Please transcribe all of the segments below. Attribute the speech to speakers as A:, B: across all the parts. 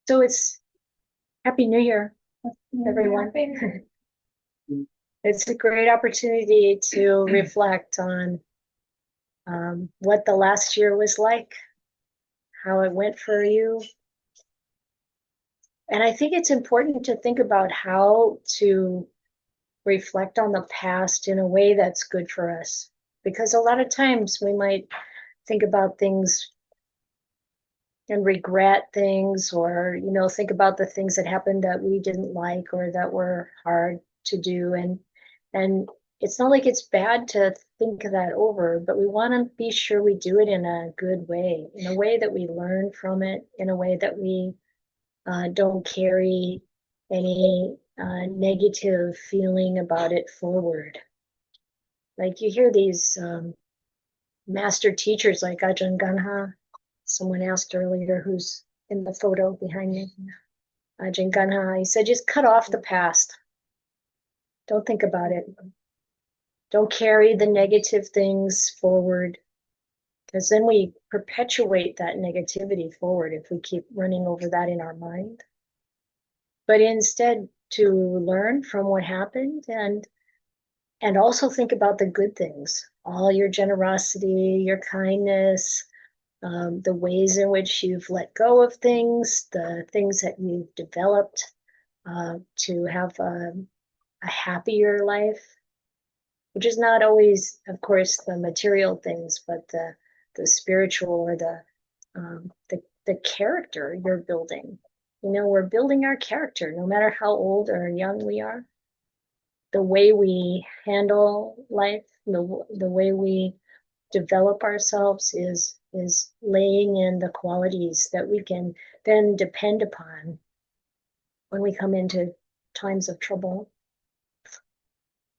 A: So it's Happy New Year, everyone. It's a great opportunity to reflect on what the last year was like, how it went for you. And I think it's important to think about how to reflect on the past in a way that's good for us. Because a lot of times we might think about things and regret things, or think about the things that happened that we didn't like or that were hard to do. And it's not like it's bad to think that over, but we want to be sure we do it in a good way, in a way that we learn from it, in a way that we don't carry any negative feeling about it forward. Like you hear these master teachers like Ajahn Ganha. Someone asked earlier, who's in the photo behind me, Ajahn Ganha, he said, just cut off the past. Don't think about it. Don't carry the negative things forward, because then we perpetuate that negativity forward if we keep running over that in our mind. But instead, to learn from what happened and also think about the good things, all your generosity, your kindness, the ways in which you've let go of things, the things that you've developed to have a happier life, which is not always, of course, the material things, but the spiritual or the character you're building. We're building our character, no matter how old or young we are. The way we handle life, the way we develop ourselves is laying in the qualities that we can then depend upon when we come into times of trouble.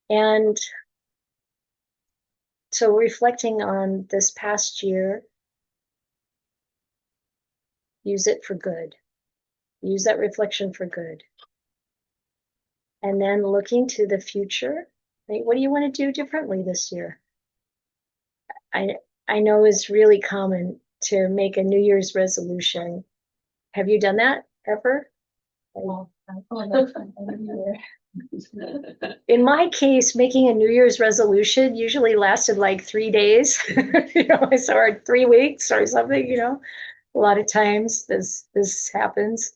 A: And so reflecting on this past year, use it for good. Use that reflection for good. And then looking to the future, like, what do you want to do differently this year? I know it's really common to make a New Year's resolution. Have you done that ever? In my case, making a New Year's resolution usually lasted like 3 days, or 3 weeks or something. A lot of times this happens.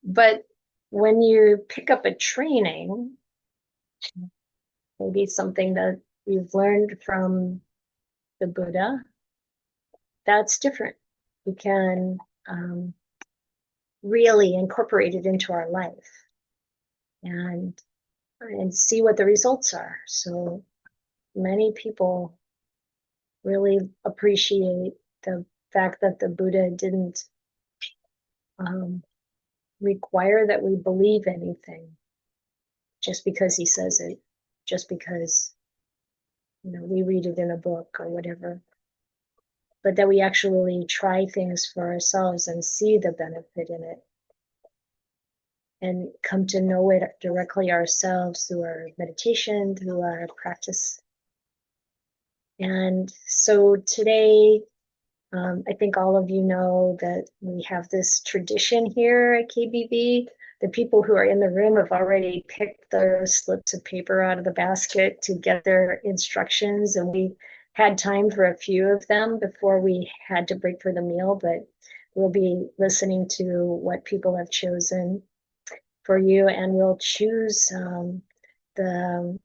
A: But when you pick up a training, maybe something that you've learned from the Buddha, that's different. We can really incorporate it into our life and see what the results are. So many people really appreciate the fact that the Buddha didn't require that we believe anything just because he says it, just because we read it in a book or whatever, but that we actually try things for ourselves and see the benefit in it and come to know it directly ourselves through our meditation, through our practice. And so today, I think all of you know that we have this tradition here at KBB. The people who are in the room have already picked their slips of paper out of the basket to get their instructions, and we had time for a few of them before we had to break for the meal, but we'll be listening to what people have chosen for you, and we'll choose the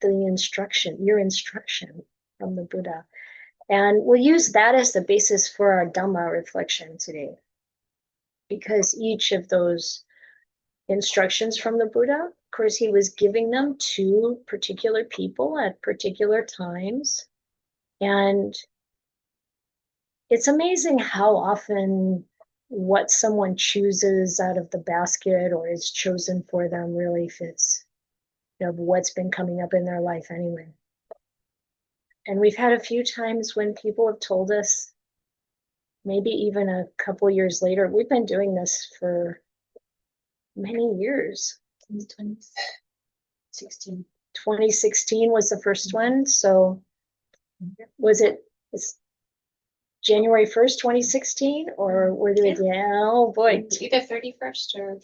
A: instruction, your instruction from the Buddha. And we'll use that as the basis for our Dhamma reflection today, because each of those instructions from the Buddha, of course, he was giving them to particular people at particular times. And it's amazing how often what someone chooses out of the basket or is chosen for them really fits what's been coming up in their life anyway. And we've had a few times when people have told us, maybe even a couple years later, we've been doing this for many years. Since 2016. 2016 was the first one. So it's January 1st, 2016, or were they, oh boy,
B: It's either 31st or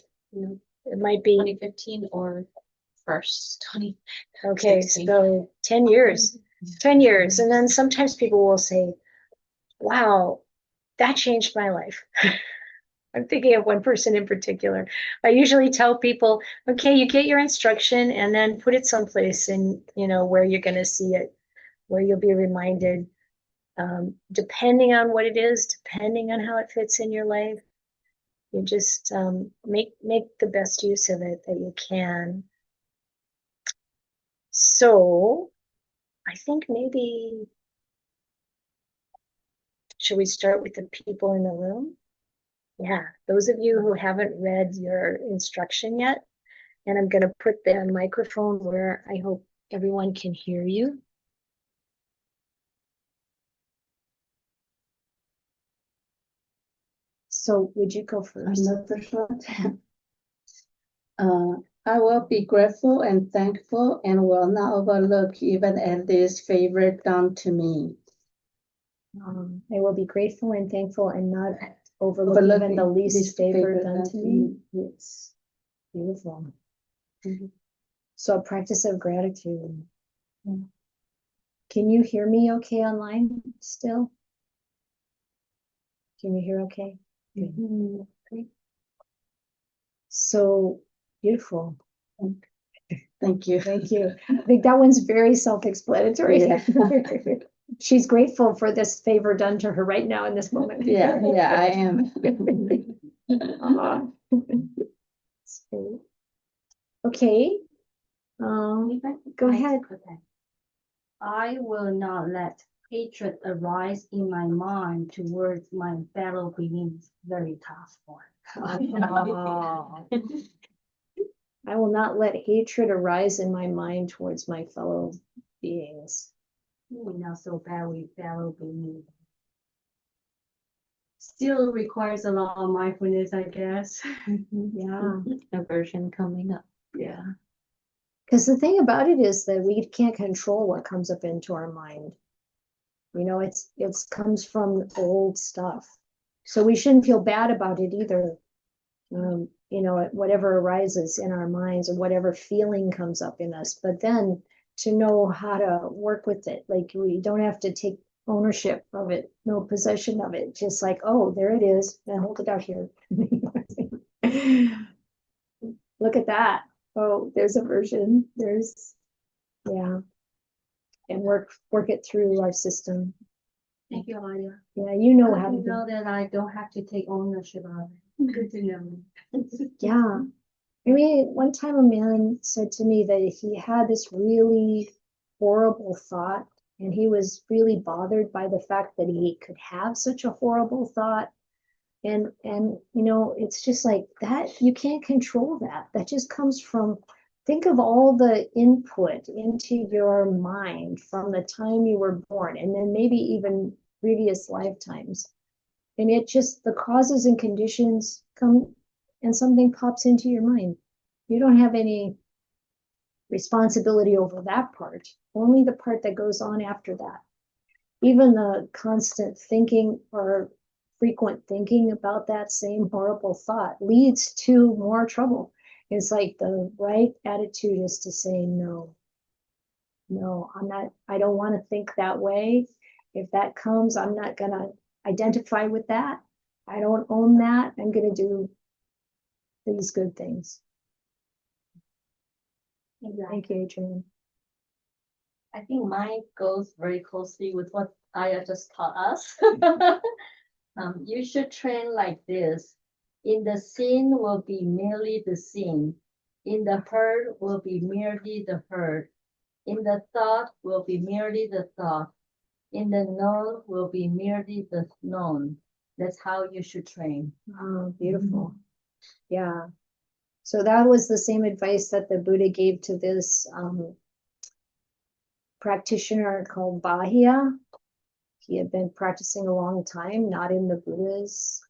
A: it might be.
B: 2015 or first 20.
A: Okay,
B: 16.
A: so 10 years, 10 years. And then sometimes people will say, wow, that changed my life. I'm thinking of one person in particular. I usually tell people, okay, you get your instruction and then put it someplace in, where you're going to see it, where you'll be reminded, depending on what it is, depending on how it fits in your life. You just make the best use of it that you can. So I think maybe, should we start with the people in the room? Yeah, those of you who haven't read your instruction yet, and I'm going to put the microphone where I hope everyone can hear you. So would you go first?
C: I'm the first one. I will be grateful and thankful and will not overlook even at this favor done to me.
A: I will be grateful and thankful and not overlook even the least favor done to me. Yes, beautiful.
C: Mhm.
A: So a practice of gratitude. Can you hear me okay online still? Can you hear okay? Good. Great. So beautiful.
C: Thank you.
A: Thank you. I think that one's very self-explanatory.
C: Yeah.
A: She's grateful for this favor done to her right now in this moment.
C: Yeah, I am.
A: So, okay. Go ahead.
D: I will not let hatred arise in my mind towards my fellow beings. Very tough one.
A: I will not let hatred arise in my mind towards my fellow beings.
D: We're not so bad with fellow beings. Still requires a lot of mindfulness, I guess.
A: Yeah.
B: Aversion coming up.
A: Yeah. Because the thing about it is that we can't control what comes up into our mind. It's comes from old stuff. So we shouldn't feel bad about it either. Whatever arises in our minds or whatever feeling comes up in us, but then to know how to work with it. Like we don't have to take ownership of it, no possession of it. Just like, oh, there it is. And hold it out here. Look at that. Oh, there's a version. Yeah. And work it through our system.
D: Thank you, Ayya.
A: Yeah, you know how to
D: Good to know that I don't have to take ownership of it. Good to know.
A: Yeah. I mean, one time a man said to me that he had this really horrible thought, and he was really bothered by the fact that he could have such a horrible thought. And it's just like that, you can't control that. That just comes from, think of all the input into your mind from the time you were born, and then maybe even previous lifetimes. And it just, the causes and conditions come and something pops into your mind. You don't have any responsibility over that part, only the part that goes on after that. Even the constant thinking or frequent thinking about that same horrible thought leads to more trouble. It's like the right attitude is to say, no, I don't want to think that way. If that comes, I'm not going to identify with that. I don't own that. I'm going to do these good things.
D: Exactly.
A: Thank you, Adrienne.
D: I think mine goes very closely with what Ayya just taught us. You should train like this. In the scene will be merely the scene. In the herd will be merely the herd. In the thought will be merely the thought. In the known will be merely the known. That's how you should train.
A: Oh, beautiful. Yeah. So that was the same advice that the Buddha gave to this practitioner called Bahia. He had been practicing a long time, not in the Buddha's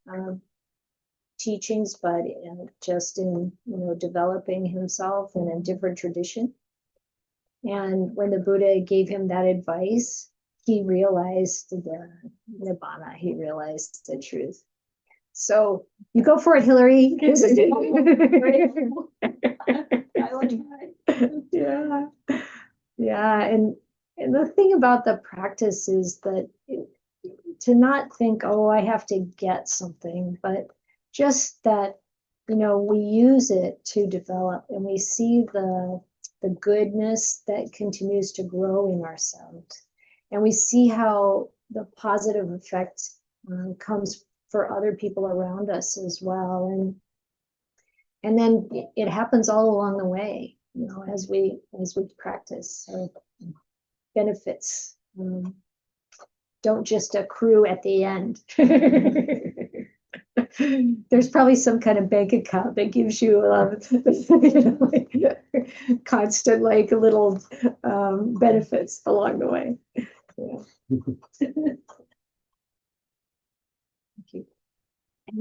A: teachings, but just in developing himself in a different tradition. And when the Buddha gave him that advice, he realized the nibbana, he realized the truth. So you go for it, Hillary.
D: I will try.
A: Yeah. Yeah. And the thing about the practice is that to not think, oh, I have to get something, but just that, we use it to develop and we see the goodness that continues to grow in ourselves. And we see how the positive effect comes for other people around us as well. And then it happens all along the way, as we practice. So benefits don't just accrue at the end. There's probably some kind of bank account that gives you constant little benefits along the way. Yeah. Thank you.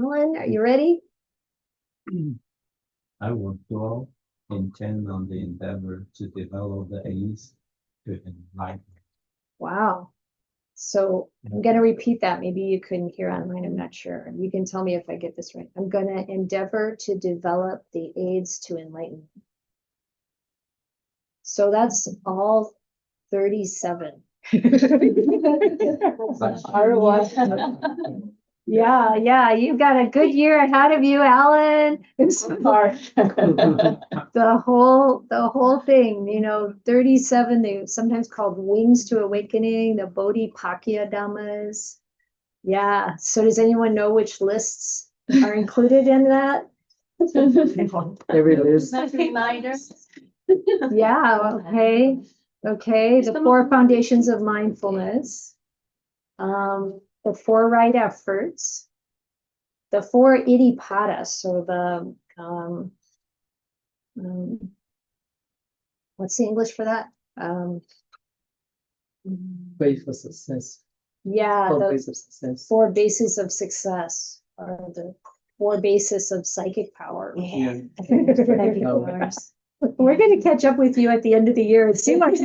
A: Alan, are you ready?
E: I will dwell intend on the endeavor to develop the aids to enlighten.
A: Wow. So I'm going to repeat that. Maybe you couldn't hear online. I'm not sure. You can tell me if I get this right. I'm going to endeavor to develop the aids to enlightenment. So that's all 37. Yeah, you've got a good year ahead of you, Alan. The whole thing, 37, they sometimes called wings to awakening, the Bodhipakya Dhammas. Yeah. So does anyone know which lists are included in that?
E: Every list.
D: Nice reminder.
A: Yeah, okay. The 4 foundations of mindfulness, the 4 right efforts, the 4 iddhipada, so the what's the English for that?
E: Wait for success.
A: Yeah,
E: For
A: the
E: base of success.
A: 4 bases of success, or the 4 bases of psychic power.
E: Yeah.
A: We're going to catch up with you at the end of the year and see what.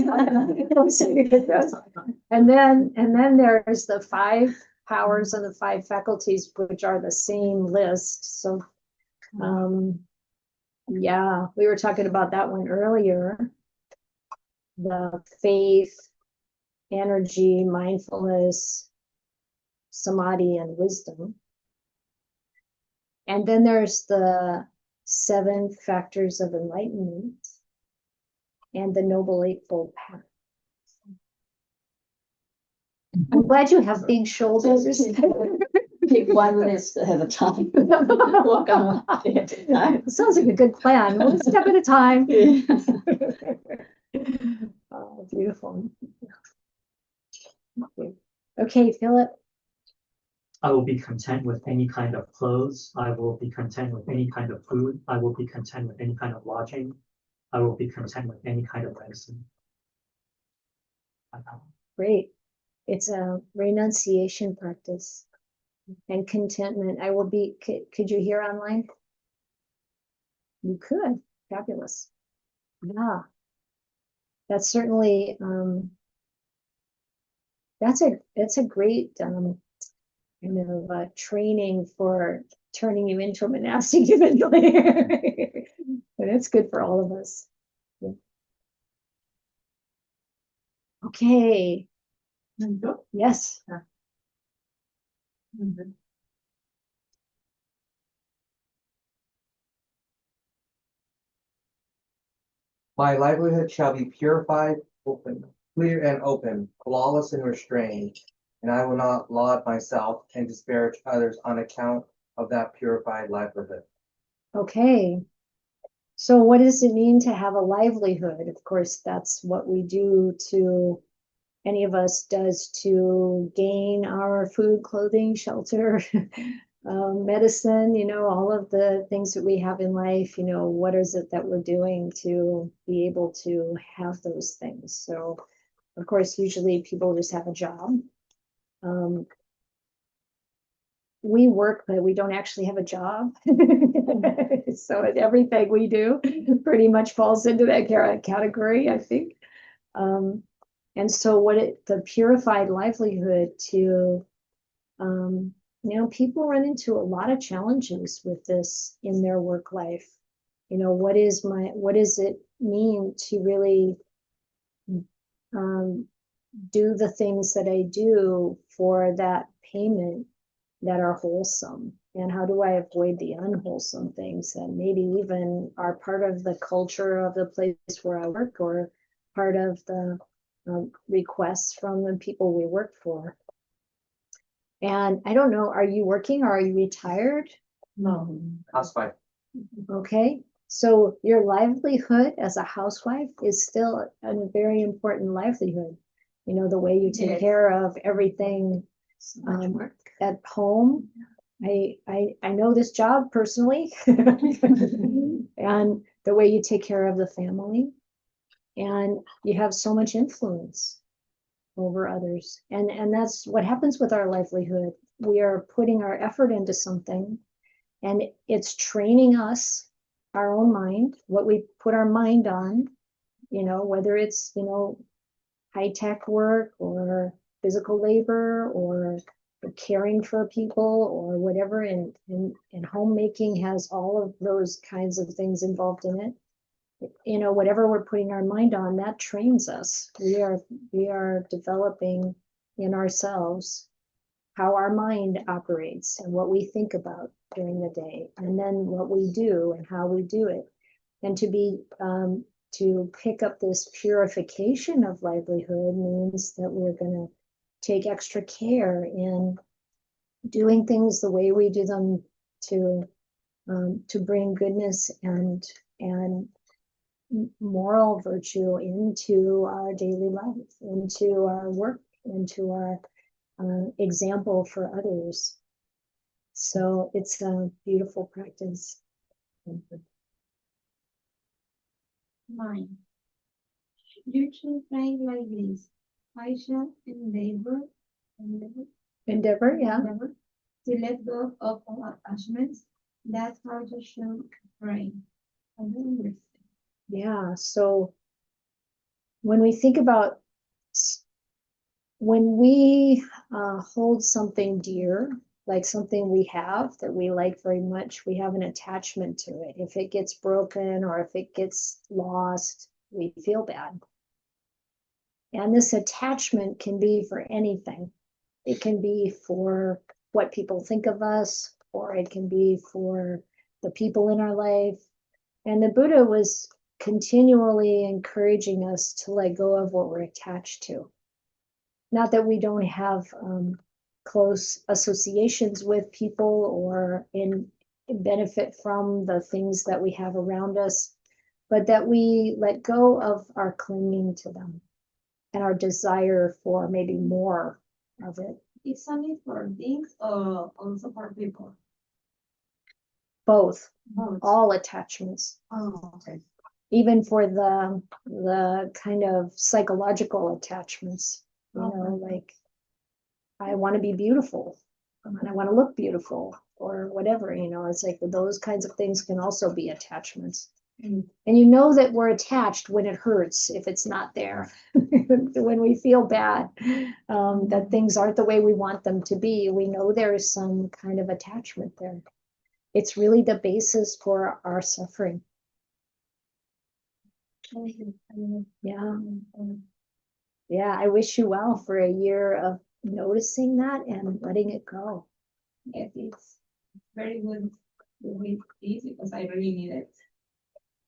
A: And then there's the 5 powers and the 5 faculties, which are the same list. So, yeah, we were talking about that one earlier. The faith, energy, mindfulness, samadhi, and wisdom. And then there's the 7 factors of enlightenment and the Noble Eightfold Path. I'm glad you have big shoulders.
D: Pick one list at a time. Work on one at a time.
A: Sounds like a good plan. One step at a time. Oh, beautiful. Okay, Philip.
F: I will be content with any kind of clothes. I will be content with any kind of food. I will be content with any kind of lodging. I will be content with any kind of medicine.
A: Great. It's a renunciation practice and contentment. I will be, could you hear online? You could. Fabulous. Yeah. That's certainly, that's a great, training for turning you into a monastic eventually. But it's good for all of us. Yeah. Okay. Yes.
G: My livelihood shall be purified, open, clear and open, flawless and restrained, and I will not laud myself and disparage others on account of that purified livelihood.
A: Okay. So what does it mean to have a livelihood? Of course, that's what we do to, any of us does to gain our food, clothing, shelter, medicine, all of the things that we have in life, what is it that we're doing to be able to have those things? So, of course, usually people just have a job. We work, but we don't actually have a job. So everything we do pretty much falls into that category, I think. And And so the purified livelihood to, people run into a lot of challenges with this in their work life. What does it mean to really do the things that I do for that payment that are wholesome? And how do I avoid the unwholesome things that maybe even are part of the culture of the place where I work, or part of the requests from the people we work for? And I don't know, are you working or are you retired?
B: No.
G: Housewife.
A: Okay, so your livelihood as a housewife is still a very important livelihood. The way you take
D: Yes.
A: care of everything
B: So much work.
A: at home. I know this job personally, and the way you take care of the family, and you have so much influence over others. And that's what happens with our livelihood. We are putting our effort into something, and it's training us, our own mind, what we put our mind on, whether it's, high tech work or physical labor or caring for people or whatever. And homemaking has all of those kinds of things involved in it. Whatever we're putting our mind on, that trains us. We are developing in ourselves how our mind operates and what we think about during the day, and then what we do and how we do it. And to pick up this purification of livelihood means that we're going to take extra care in doing things the way we do them to bring goodness and moral virtue into our daily life, into our work, into our example for others. So it's a beautiful practice.
H: Mine. You should pray like this. I shall endeavor
A: Yeah.
H: to let go of all attachments. That's how you should pray. I don't understand.
A: Yeah. So when we think about when we hold something dear, like something we have that we like very much, we have an attachment to it. If it gets broken or if it gets lost, we feel bad. And this attachment can be for anything. It can be for what people think of us, or it can be for the people in our life. And the Buddha was continually encouraging us to let go of what we're attached to. Not that we don't have close associations with people or benefit from the things that we have around us, but that we let go of our clinging to them and our desire for maybe more of it.
H: It's only for things or also for people?
A: Both,
H: Both.
A: all attachments,
H: Oh, okay.
A: even for the kind of psychological attachments, like I want to be beautiful and I want to look beautiful or whatever, it's like those kinds of things can also be attachments.
H: Mm.
A: And that we're attached when it hurts, if it's not there, when we feel bad, that things aren't the way we want them to be, we know there is some kind of attachment there. It's really the basis for our suffering. Yeah. Yeah, I wish you well for a year of noticing that and letting it go.
H: Yes, it's very good with this because I really need it.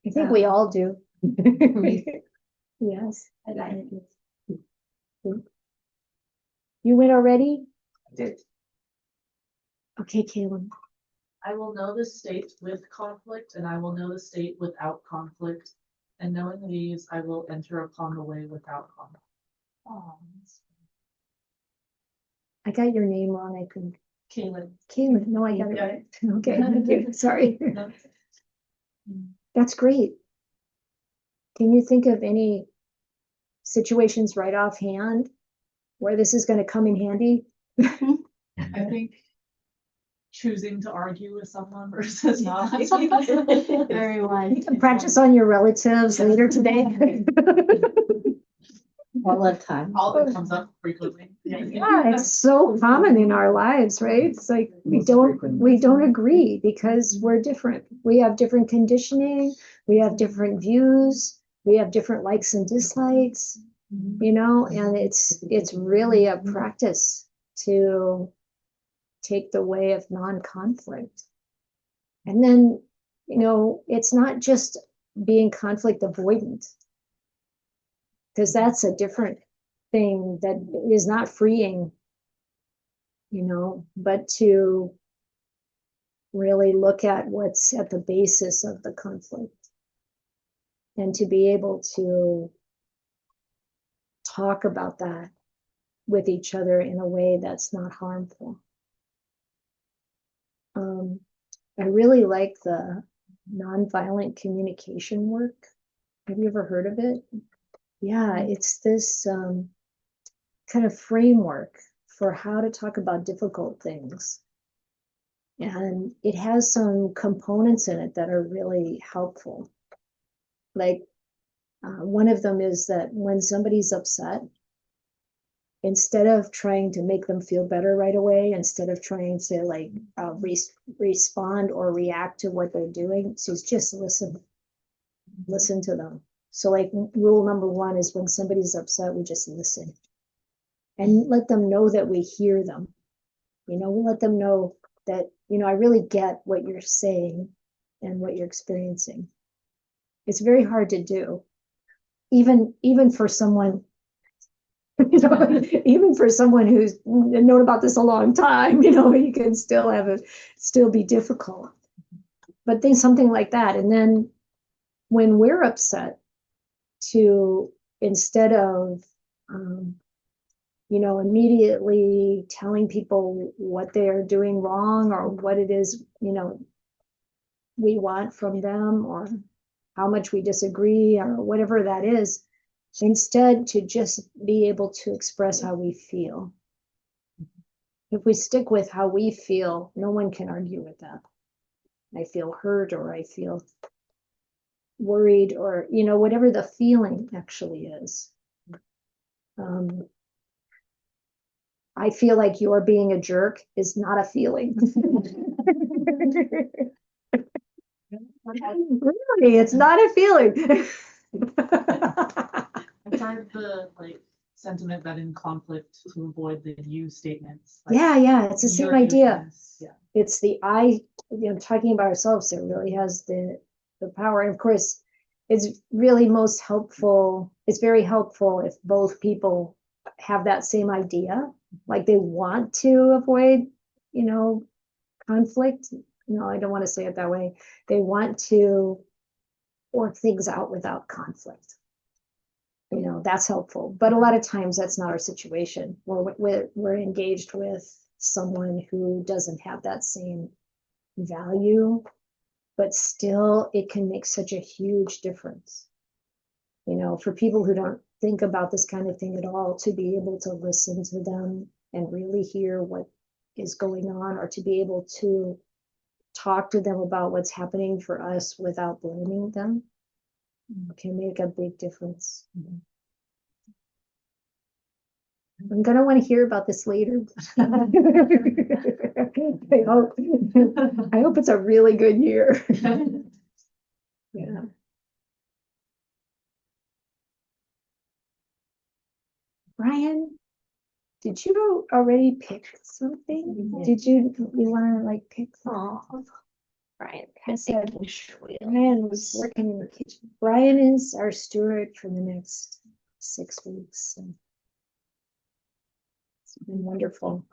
A: I think we all do. Yes.
H: I like it.
A: You went already?
G: I did.
A: Okay, Caleb.
I: I will know the state with conflict, and I will know the state without conflict. And knowing these, I will enter upon the way without conflict.
H: Oh,
A: I got your name wrong, I think.
I: Kaylin.
A: Caleb, no, I got it right. Okay, thank you. Sorry.
I: No.
A: That's great. Can you think of any situations right offhand where this is going to come in handy?
I: I think choosing to argue with someone versus not.
B: Very wise.
A: Practice on your relatives later today.
C: all the time.
I: All that comes up frequently.
B: Yeah, it's so common in our lives, right? It's like we don't agree because we're different. We have different conditioning, we have different views, we have different likes and dislikes, you know, and it's really a practice to take the way of non-conflict. And then, you know, it's not just being conflict avoidant, because that's a different thing that is not freeing, you know, but to really look at what's at the basis of the conflict and to be able to talk about that with each other in a way that's not harmful. I really like the nonviolent communication work. Have you ever heard of it? Yeah, it's this kind of framework for how to talk about difficult things. And it has some components in it that are really helpful. Like one of them is that when somebody's upset, instead of trying to make them feel better right away, instead of trying to like respond or react to what they're doing, so just listen to them. So like rule number one is when somebody's upset, we just listen and let them know that we hear them. You know, we let them know that, you know, I really get what you're saying and what you're experiencing. It's very hard to do, even for someone, you know, even for someone who's known about this a long time, you know, you can still be difficult. But think something like that. And then when we're upset, to instead of you know, immediately telling people what they're doing wrong or what it is, you know, we want from them or how much we disagree or whatever that is, instead to just be able to express how we feel. If we stick with how we feel, no one can argue with that. I feel hurt or I feel worried or, you know, whatever the feeling actually is. I feel like you're being a jerk is not a feeling. Really, it's not a feeling.
I: I've heard the like sentiment that in conflict to avoid the you statements. Like,
B: Yeah, it's the same
I: "You're
B: idea.
I: doing this." Yeah.
B: It's the I, you know, talking about ourselves. It really has the power. And of course, it's really most helpful. It's very helpful if both people have that same idea, like they want to avoid, you know, conflict. No, I don't want to say it that way. They want to work things out without conflict. You know, that's helpful. But a lot of times that's not our situation. We're engaged with someone who doesn't have that same value, but still it can make such a huge difference. You know, for people who don't think about this kind of thing at all, to be able to listen to them and really hear what is going on, or to be able to talk to them about what's happening for us without blaming them, can make a big difference. I'm gonna want to hear about this later. I hope it's a really good year. Yeah. Brian, did you already pick something? Did you want to like pick?
A: Oh, Brian,
B: I said Brian was working in the kitchen. Brian is our steward for the next 6 weeks. So it's been wonderful.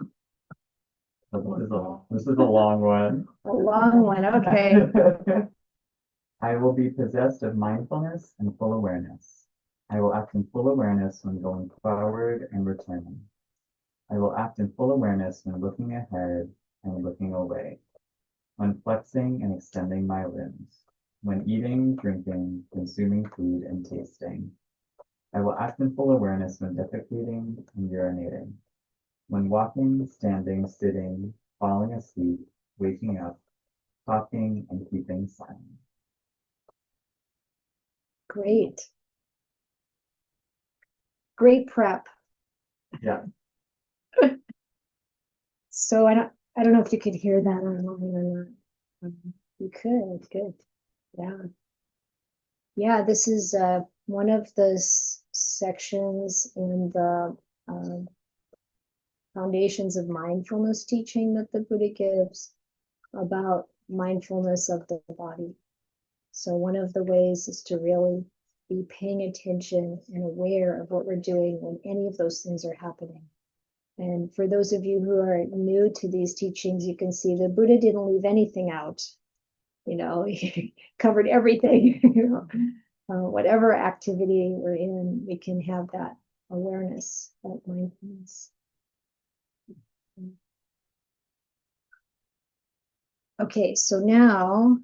E: This is a long one.
B: A long one, okay.
E: I will be possessed of mindfulness and full awareness. I will act in full awareness when going forward and returning. I will act in full awareness when looking ahead and looking away, when flexing and extending my limbs, when eating, drinking, consuming food, and tasting. I will act in full awareness when defecating and urinating, when walking, standing, sitting, falling asleep, waking up, talking, and keeping silent.
B: Great. Great prep.
E: Yeah.
B: So I don't know if you could hear that online or not. You could, good. Yeah. Yeah, this is one of the sections in the foundations of mindfulness teaching that the Buddha gives about mindfulness of the body. So one of the ways is to really be paying attention and aware of what we're doing when any of those things are happening. And for those of you who are new to these teachings, you can see the Buddha didn't leave anything out. You know, he covered everything. You know, whatever activity we're in, we can have that awareness, that mindfulness. Okay, so now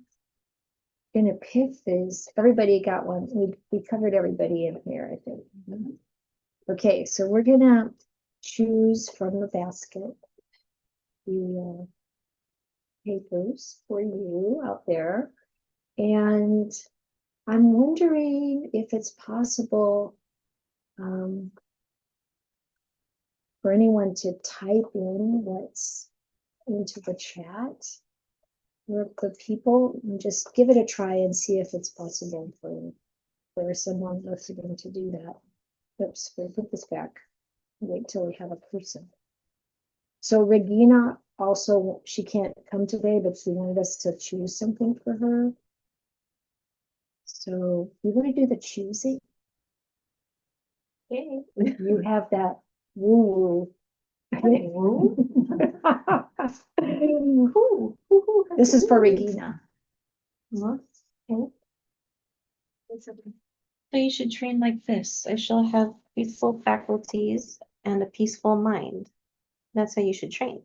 B: I'm gonna pick this. Everybody got one. We covered everybody in here, I think. Okay, so we're gonna choose from the basket the papers for you out there. And I'm wondering if it's possible for anyone to type in what's into the chat or the people, and just give it a try and see if it's possible for someone listening to do that. Oops, we'll put this back. Wait till we have a person. So Regina also, she can't come today, but she wanted us to choose something for her. So you want to do the choosing?
D: Okay.
B: You have that woo woo. This is for Regina.
D: Okay.
J: So you should train like this. I shall have peaceful faculties and a peaceful mind. That's how you should train.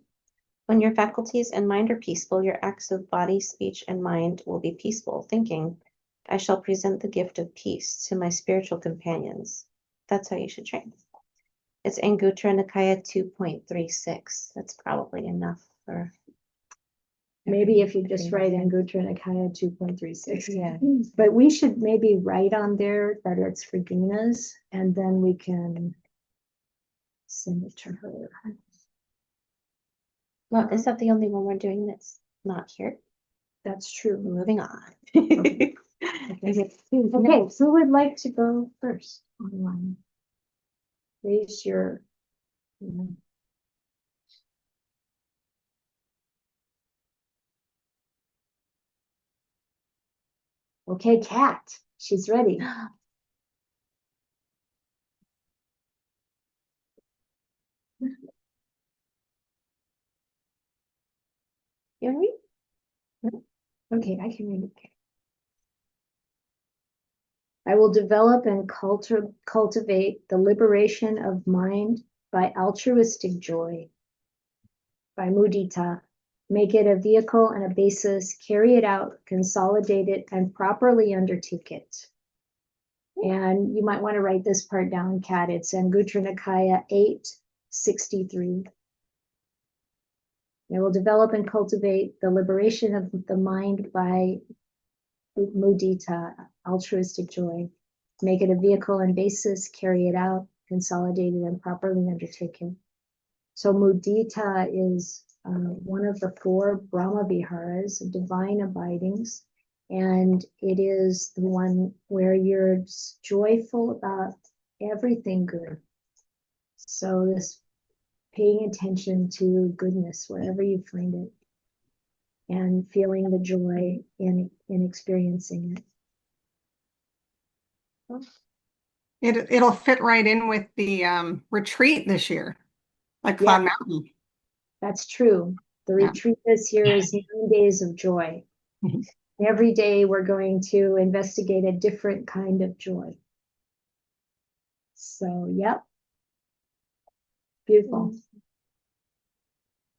J: When your faculties and mind are peaceful, your acts of body, speech, and mind will be peaceful, thinking, I shall present the gift of peace to my spiritual companions. That's how you should train. It's Anguttara Nikaya 2.36. That's probably enough for.
B: Maybe if you just write Anguttara Nikaya 2.36.
J: Yeah.
B: But we should maybe write on there that it's Regina's, and then we can send it to her.
J: Well, is that the only one we're doing that's not here?
B: That's true.
J: Moving on.
B: Okay, who would like to go first online? Raise your. Okay, Kat, she's ready.
J: You want to read?
B: Okay, I can read it. I will develop and cultivate the liberation of mind by altruistic joy, by mudita. Make it a vehicle and a basis, carry it out, consolidate it, and properly undertake it. And you might want to write this part down, Kat. It's Anguttara Nikaya 863. I will develop and cultivate the liberation of the mind by mudita, altruistic joy. Make it a vehicle and basis, carry it out, consolidate it, and properly undertake it. So mudita is one of the 4 Brahma Viharas, divine abidings, and it is the one where you're joyful about everything good. So this paying attention to goodness wherever you find it, and feeling the joy in experiencing it.
K: It'll fit right in with the retreat this year, like Cloud Mountain.
B: That's true. The retreat this year is 9 days of joy. Every day we're going to investigate a different kind of joy. So, yep. Beautiful.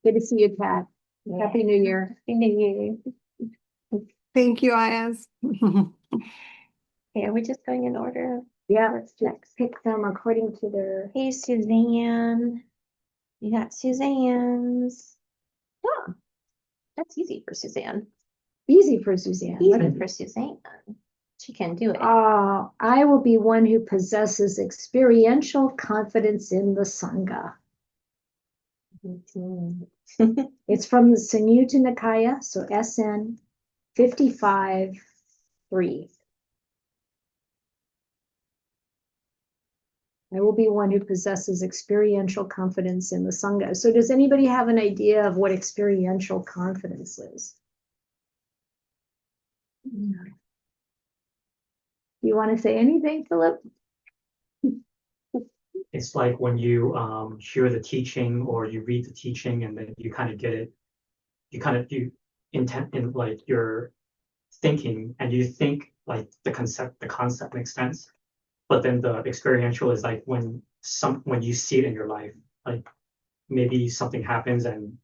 B: Good to see you, Kat. Happy New Year.
J: Happy New Year.
K: Thank you, Ayaz.
J: Okay, are we just going in order?
B: Yeah, let's just pick them according to their.
J: Hey, Suzanne. You got Suzanne's. Oh, that's easy for Suzanne.
B: Easy for Suzanne.
J: Easy for Suzanne. She can do it.
B: I will be one who possesses experiential confidence in the Sangha.
J: Mhm.
B: It's from the Samyutta Nikaya, so SN 55-3. I will be one who possesses experiential confidence in the Sangha. So does anybody have an idea of what experiential confidence is? Do you want to say anything, Philip?
F: It's like when you hear the teaching or you read the teaching and then you kind of get it, you intent in like your thinking and you think like the concept makes sense. But then the experiential is like when you see it in your life, like maybe something happens and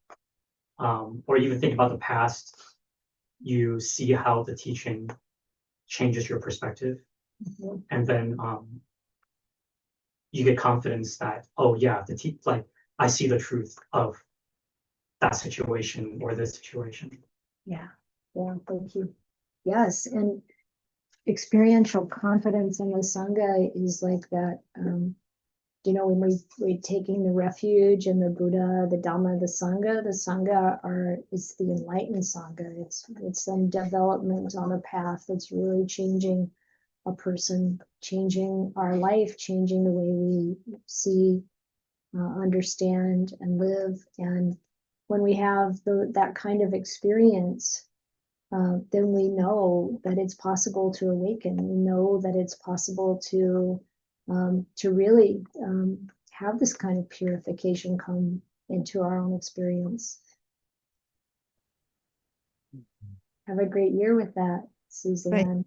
F: or even think about the past, you see how the teaching changes your perspective. And then you get confidence that, oh yeah, like I see the truth of that situation or this situation.
B: Yeah, thank you. Yes, and experiential confidence in the Sangha is like that. When we're taking the refuge in the Buddha, the Dhamma, the Sangha it's the enlightened Sangha. It's some development on a path that's really changing a person, changing our life, changing the way we see, understand, and live. And when we have that kind of experience, then we know that it's possible to awaken. We know that it's possible to really have this kind of purification come into our own experience. Have a great year with that, Suzanne.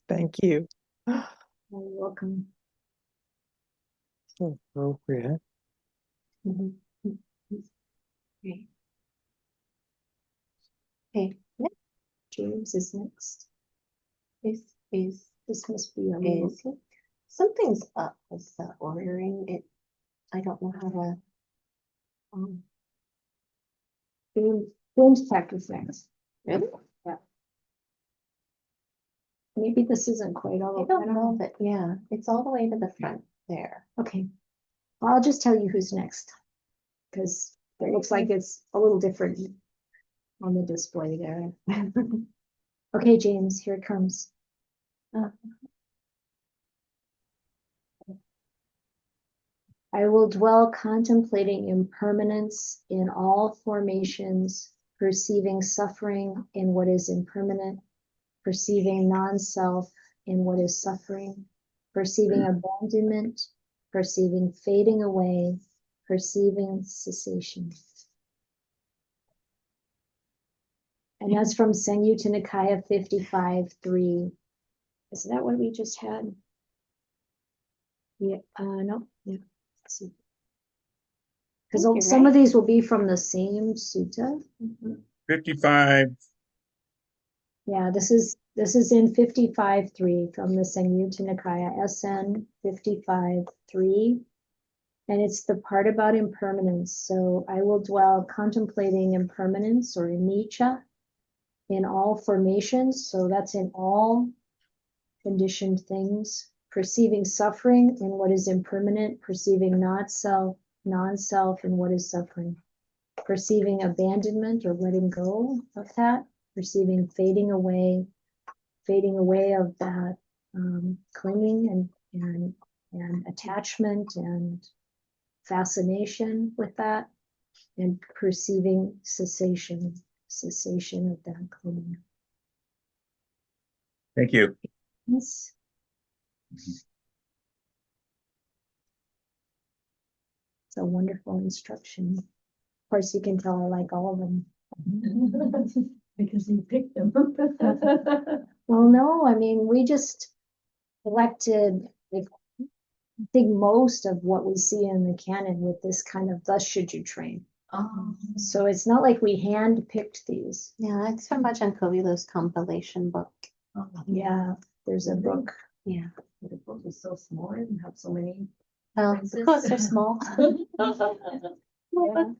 L: Thank you.
B: You're welcome.
L: So appropriate.
B: Mhm.
J: Okay. Okay.
B: James is next.
J: This
B: must be a little.
J: is something's up with the ordering. I don't know how to.
B: James Tech is next.
J: Really?
B: Yeah. Maybe this isn't quite all.
J: I don't know that. Yeah, it's all the way to the front there.
B: Okay. I'll just tell you who's next, because it looks like it's a little different on the display there. Okay, James, here it comes. I will dwell contemplating impermanence in all formations, perceiving suffering in what is impermanent, perceiving non-self in what is suffering, perceiving abandonment, perceiving fading away, perceiving cessation. And that's from Samyutta Nikaya 55-3. Is that what we just had? Yeah, no, yeah. Let's see. Because some of these will be from the same sutta.
L: 55.
B: Yeah, this is in 55-3 from the Samyutta Nikaya, SN 55-3. And it's the part about impermanence. So I will dwell contemplating impermanence or anicca in all formations. So that's in all conditioned things, perceiving suffering in what is impermanent, perceiving non-self in what is suffering, perceiving abandonment or letting go of that, perceiving fading away of that clinging and attachment and fascination with that, and perceiving cessation of that clinging.
L: Thank you.
B: Yes. It's a wonderful instruction. Of course, you can tell I like all of them.
D: Because you picked them.
B: Well, no, I mean, we just collected, I think, most of what we see in the canon with this kind of thus should you train. So it's not like we hand-picked these.
J: Yeah, it's from Bhajan Kovila's compilation book.
B: Yeah, there's a book.
J: Yeah.
D: The book is so small and have so many.
J: The quotes are small.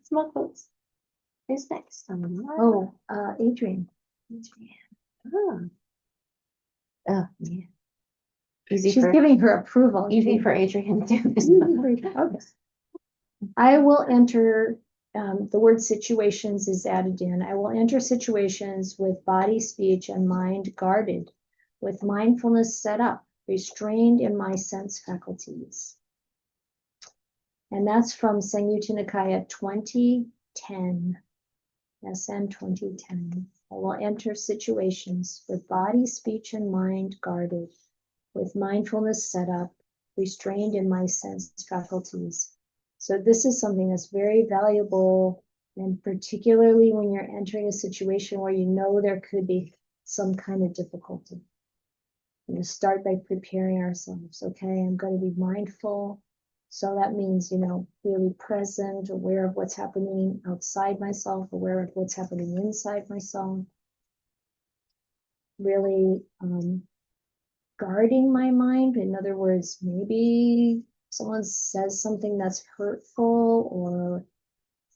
J: Small quotes. Who's next?
B: Oh, Adrian.
J: Oh, Oh, yeah. Easy
B: She's
J: for,
B: giving her approval.
J: easy for Adrian to do.
B: Okay. I will enter, the word situations is added in. I will enter situations with body, speech, and mind guarded, with mindfulness set up, restrained in my sense faculties. And that's from Samyutta Nikaya 2010, SN 2010. I will enter situations with body, speech, and mind guarded, with mindfulness set up, restrained in my sense faculties. So this is something that's very valuable, and particularly when you're entering a situation where you know there could be some kind of difficulty. You know, start by preparing ourselves. Okay, I'm going to be mindful. So that means, you know, really present, aware of what's happening outside myself, aware of what's happening inside myself. Really guarding my mind. In other words, maybe someone says something that's hurtful or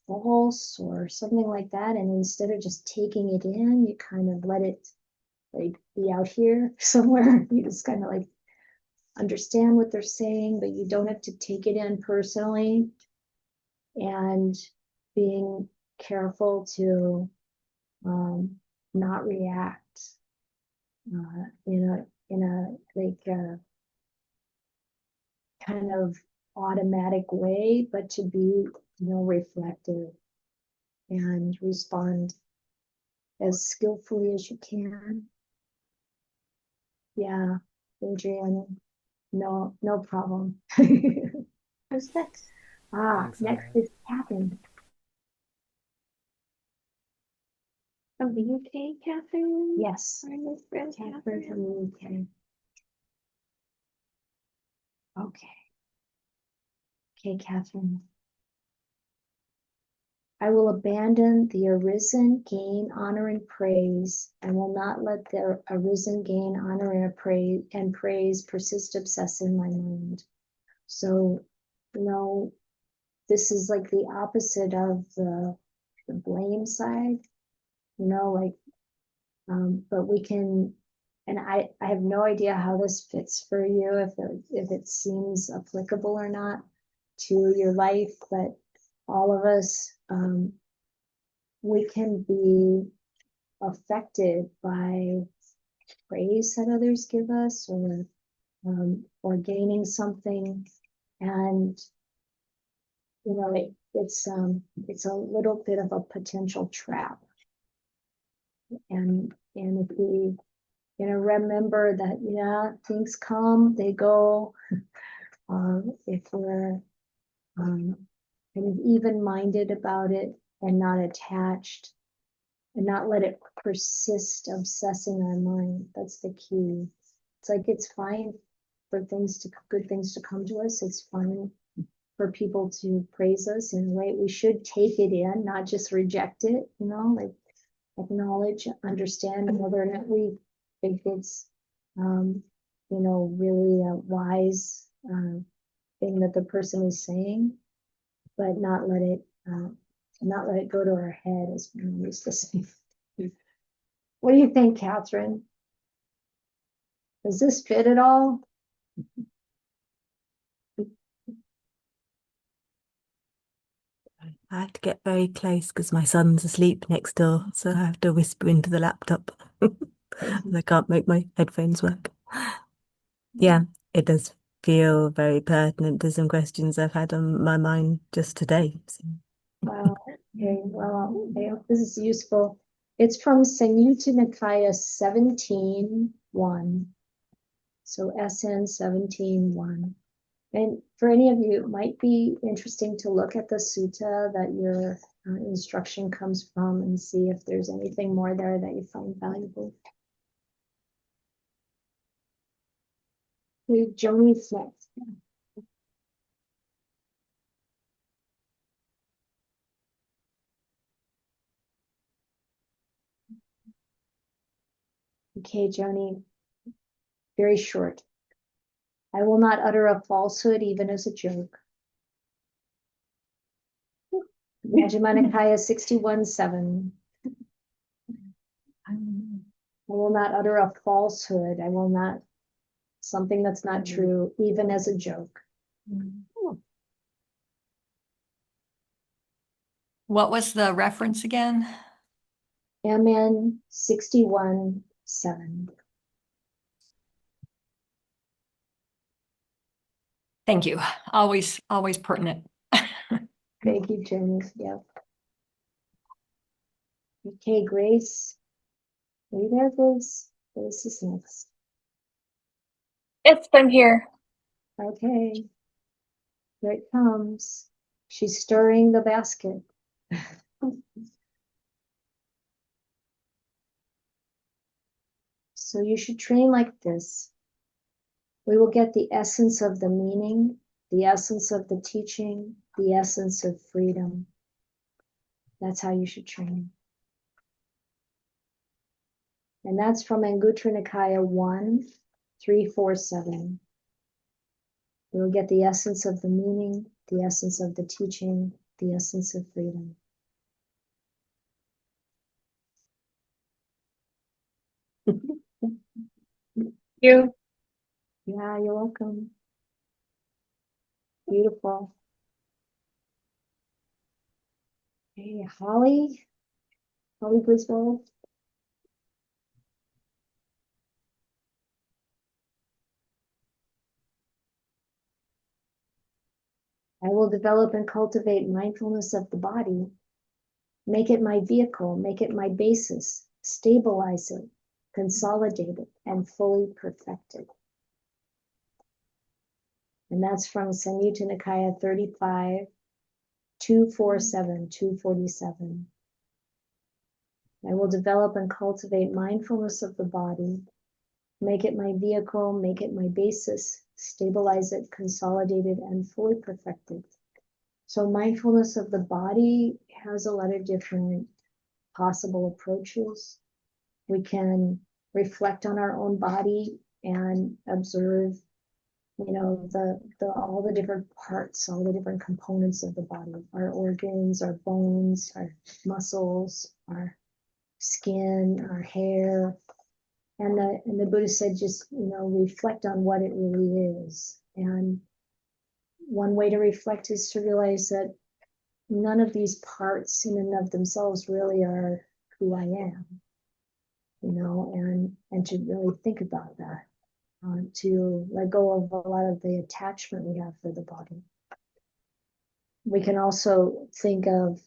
B: false or something like that, and instead of just taking it in, you kind of let it like be out here somewhere. You just kind of like understand what they're saying, but you don't have to take it in personally. And being careful to not react in a like kind of automatic way, but to be, you know, reflective and respond as skillfully as you can. Yeah, Adrian, no problem.
J: Who's next?
B: Next is Catherine.
J: From the UK, Catherine?
B: Yes,
J: Our new friend,
B: Catherine from the UK. Okay, Catherine. I will abandon the arisen gain, honor, and praise, and will not let the arisen gain, honor, and praise persist obsessing my mind. So, you know, this is like the opposite of the blame side, you know, like, but we can, and I have no idea how this fits for you, if it seems applicable or not to your life, but all of us, we can be affected by praise that others give us, or gaining something, and you know it's a little bit of a potential trap, and if we, you know, remember that, yeah, things come, they go. If we're kind of even-minded about it and not attached, and not let it persist obsessing our mind. That's the key. It's like, it's fine for good things to come to us. It's fine for people to praise us, and right, we should take it in, not just reject it, you know, like acknowledge, understand whether or not we think it's you know, really a wise thing that the person is saying, but not let it go to our head, as we used to say. What do you think, Catherine? Does this fit at all?
M: I have to get very close because my son's asleep next door, so I have to whisper into the laptop. I can't make my headphones work. Yeah, it does feel very pertinent to some questions I've had on my mind just today. So.
B: Wow. Okay. Well, I hope this is useful. It's from Samyutta Nikaya 17:1. So SN 17:1. And for any of you, it might be interesting to look at the sutta that your instruction comes from and see if there's anything more there that you find valuable. Okay, Joni's next. Okay, Joni, very short. I will not utter a falsehood even as a joke. Majjhima Nikaya 61:7. I will not utter a falsehood. I will not something that's not true, even as a joke.
N: What was the reference again?
B: MN 61:7.
N: Thank you. Always pertinent.
B: Thank you, Jenny. Yep. Okay, Grace. Are you there, Grace? Grace is next.
O: Yes, I'm here.
B: Okay. Here it comes. She's stirring the basket. So you should train like this. We will get the essence of the meaning, the essence of the teaching, the essence of freedom. That's how you should train. And that's from Anguttara Nikaya 1-347. We will get the essence of the meaning, the essence of the teaching, the essence of freedom.
O: You.
B: Yeah, you're welcome. Beautiful. Hey, Holly Griswold. I will develop and cultivate mindfulness of the body, make it my vehicle, make it my basis, stabilize it, consolidate it, and fully perfect it. And that's from Samyutta Nikaya 35-247. I will develop and cultivate mindfulness of the body, make it my vehicle, make it my basis, stabilize it, consolidate it, and fully perfect it. So mindfulness of the body has a lot of different possible approaches. We can reflect on our own body and observe, all the different parts, all the different components of the body, our organs, our bones, our muscles, our skin, our hair. And the Buddha said, just, reflect on what it really is. And one way to reflect is to realize that none of these parts in and of themselves really are who I am, and to really think about that, to let go of a lot of the attachment we have for the body. We can also think of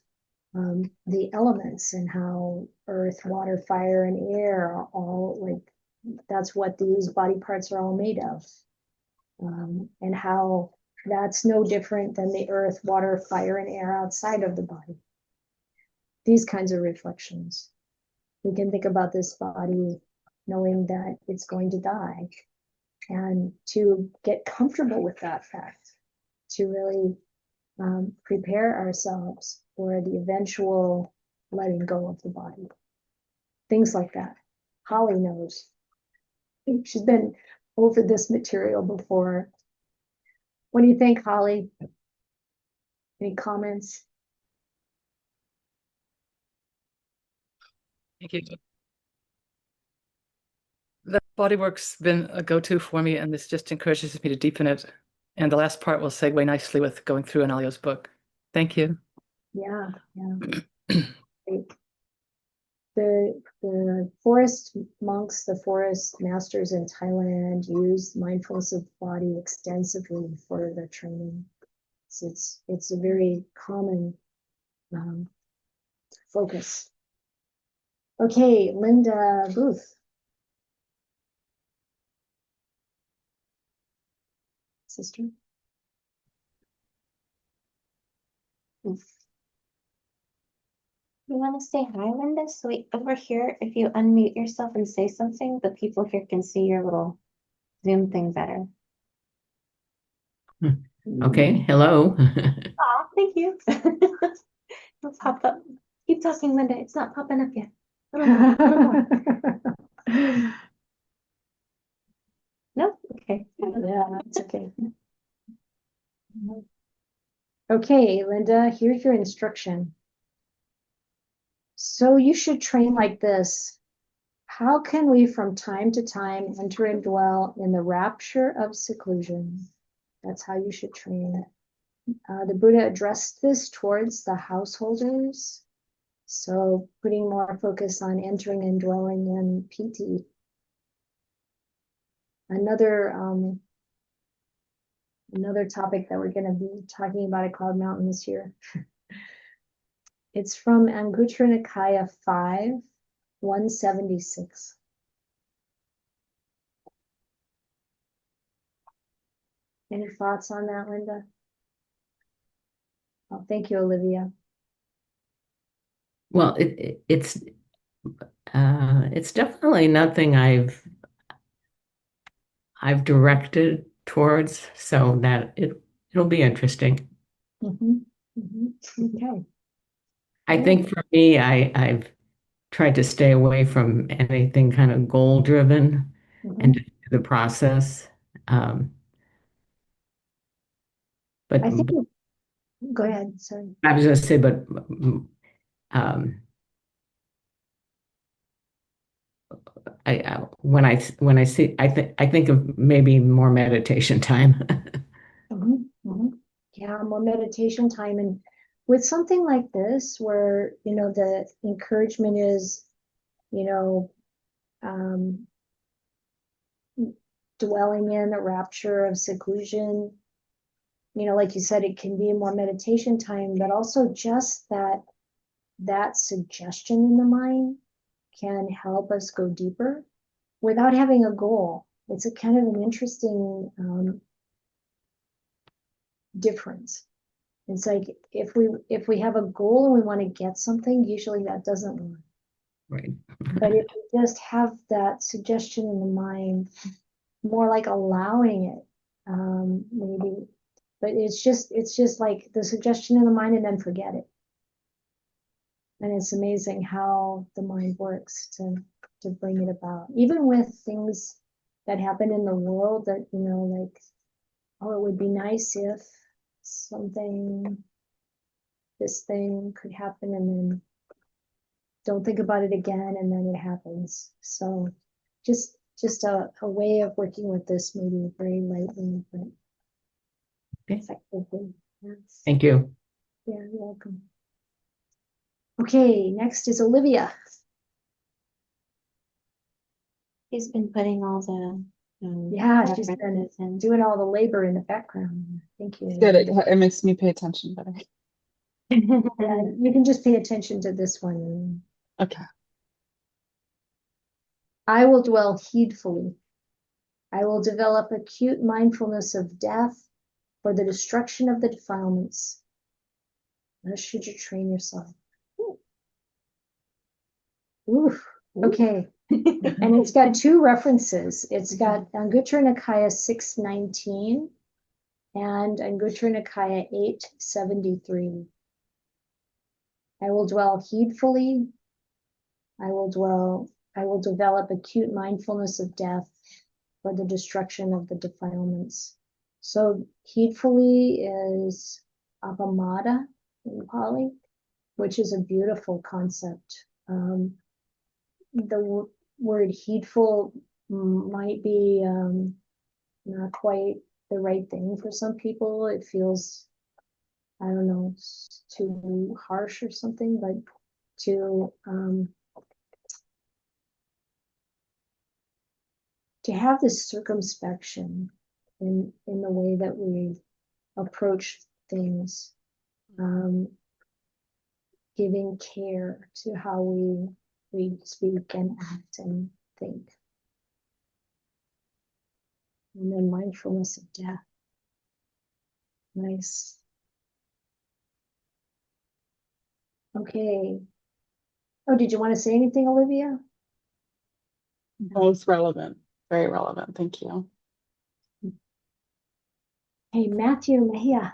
B: the elements and how earth, water, fire, and air are all that's what these body parts are all made of, and how that's no different than the earth, water, fire, and air outside of the body. These kinds of reflections. We can think about this body knowing that it's going to die, and to get comfortable with that fact, to really prepare ourselves for the eventual letting go of the body. Things like that. Holly knows. She's been over this material before. What do you think, Holly? Any comments?
P: Thank you. The bodywork's been a go-to for me, and this just encourages me to deepen it. And the last part will segue nicely with going through Anala's book. Thank you.
B: Yeah. The forest monks, the forest masters in Thailand use mindfulness of the body extensively for their training. So it's a very common focus. Okay, Linda Booth. Sister.
J: You want to say hi, Linda? So over here, if you unmute yourself and say something, the people here can see your little Zoom thing better.
Q: Okay, hello.
J: Oh, thank you. It'll pop up. Keep talking, Linda. It's not popping up yet. No? Okay.
B: Yeah, it's okay. Okay, Linda, here's your instruction. So you should train like this. How can we from time to time enter and dwell in the rapture of seclusion? That's how you should train. The Buddha addressed this towards the householders. So putting more focus on entering and dwelling in piti. Another topic that we're going to be talking about at Cloud Mountain this year. It's from Anguttara Nikaya 5, 176. Any thoughts on that, Linda? Oh, thank you, Olivia.
Q: Well, it's definitely nothing I've directed towards, so that it'll be interesting.
B: Okay.
Q: I think for me, I've tried to stay away from anything kind of goal driven and just do the process. But
B: I think. Go ahead. Sorry.
Q: I was going to say, but when I see, I think of maybe more meditation time.
B: Yeah, more meditation time. And with something like this, where, the encouragement is, dwelling in the rapture of seclusion, like you said, it can be more meditation time, but also just that suggestion in the mind can help us go deeper without having a goal. It's a kind of an interesting difference. It's like if we have a goal and we want to get something, usually that doesn't work.
Q: Right.
B: But if we just have that suggestion in the mind, more like allowing it, maybe. But it's just like the suggestion in the mind and then forget it. And it's amazing how the mind works to bring it about. Even with things that happen in the world that, like, oh, it would be nice if this thing could happen, and then don't think about it again, and then it happens. So just a way of working with this, maybe very lightly, but effectively. Yes.
Q: Thank you.
B: Yeah, you're welcome. Okay, next is Olivia.
J: She's been putting all the
B: Yeah, she's been doing all the labor in the background. Thank you.
R: Good. It makes me pay attention better.
B: Yeah, you can just pay attention to this one.
R: Okay.
B: I will dwell heedfully. I will develop acute mindfulness of death for the destruction of the defilements. Thus should you train yourself. Oof. Okay. And it's got two references. It's got Anguttara Nikaya 619 and Anguttara Nikaya 873. I will dwell heedfully. I will develop acute mindfulness of death for the destruction of the defilements. So heedfully is apamada in Pali, which is a beautiful concept. The word heedful might be not quite the right thing for some people. It feels, I don't know, too harsh or something, but to have this circumspection in the way that we approach things, giving care to how we speak and act and think. And then mindfulness of death. Nice. Okay. Oh, did you want to say anything, Olivia?
R: Both relevant. Very relevant. Thank you.
B: Hey, Matthew Mejia.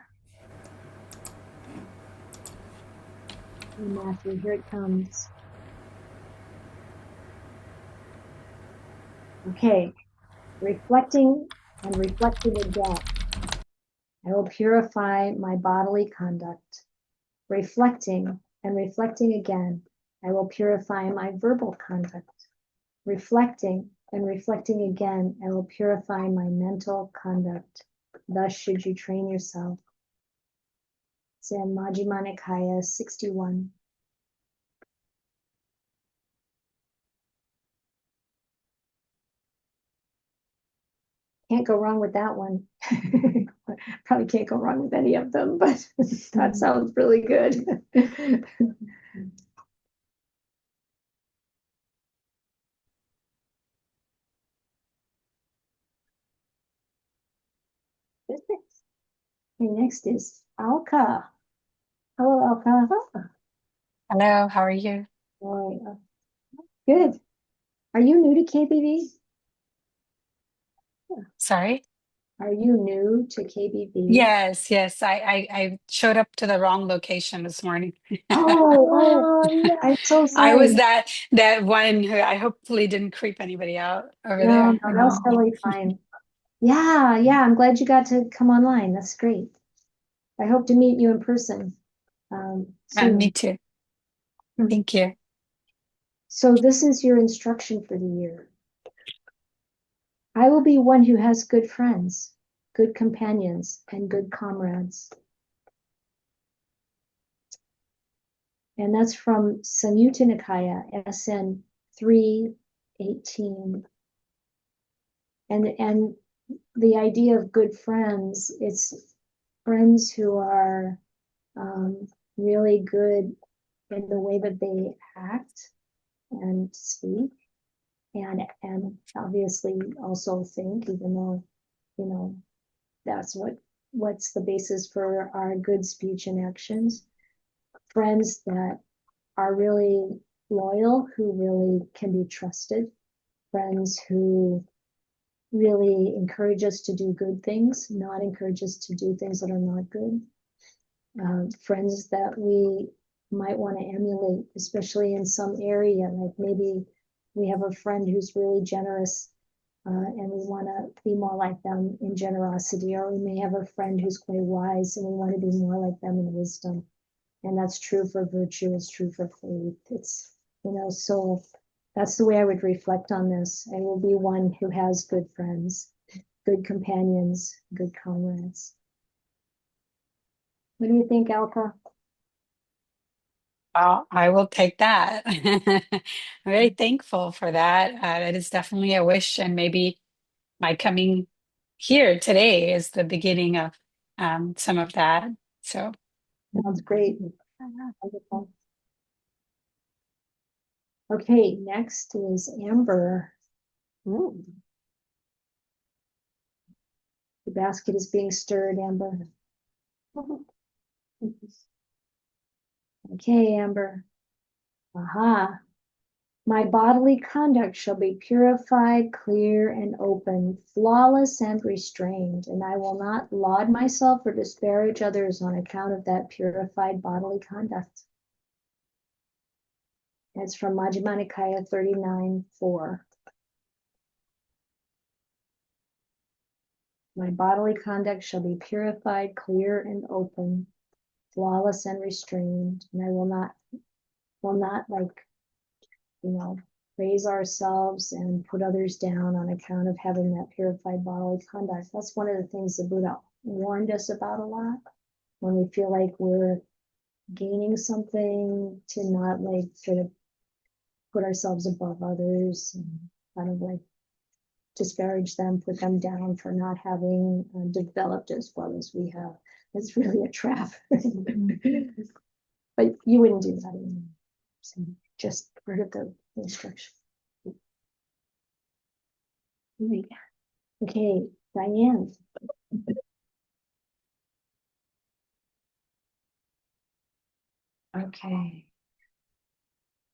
B: Hey, Matthew, here it comes. Okay. Reflecting again. I will purify my bodily conduct. Reflecting again. I will purify my verbal conduct. reflecting and reflecting again, I will purify my mental conduct. Thus should you train yourself. It's in Majjhima Nikaya 61. Can't go wrong with that one. Probably can't go wrong with any of them, but that sounds really good. Okay, next is Alka. Hello, Alka.
S: Hello, how are you?
B: Good. Are you new to KBB?
S: Sorry?
B: Are you new to KBB?
S: Yes, yes. I showed up to the wrong location this morning.
B: Oh, I'm so
S: I
B: sorry.
S: was that one who I hopefully didn't creep anybody out over
B: No,
S: there.
B: no, that's totally fine. Yeah, I'm glad you got to come online. That's great. I hope to meet you in person soon.
S: Me too. Thank you.
B: So this is your instruction for the year. I will be one who has good friends, good companions, and good comrades. And that's from Samyutta Nikaya, SN 318. And the idea of good friends, it's friends who are really good in the way that they act and speak, and obviously also think, even though, that's what's the basis for our good speech and actions. Friends that are really loyal, who really can be trusted, friends who really encourage us to do good things, not encourage us to do things that are not good. Friends that we might want to emulate, especially in some area, like maybe we have a friend who's really generous, and we want to be more like them in generosity, or we may have a friend who's quite wise and we want to be more like them in wisdom. And that's true for virtue, it's true for faith. It's, so that's the way I would reflect on this. I will be one who has good friends, good companions, good comrades. What do you think, Alka?
S: I will take that. I'm very thankful for that. That is definitely a wish, and maybe my coming here today is the beginning of some of that. So
B: Sounds great. Wonderful. Okay, next is Amber. Ooh. The basket is being stirred, Amber. Okay, Amber. Aha. My bodily conduct shall be purified, clear, and open, flawless and restrained, and I will not laud myself or disparage others on account of that purified bodily conduct. It's from Majjhima Nikaya 39:4. My bodily conduct shall be purified, clear, and open, flawless and restrained, and I will not raise ourselves and put others down on account of having that purified bodily conduct. That's one of the things the Buddha warned us about a lot. When we feel like we're gaining something, to not sort of put ourselves above others and kind of disparage them, put them down for not having developed as well as we have. It's really a trap. But you wouldn't do that anymore. So just part of the instruction. Okay, Diane. Okay.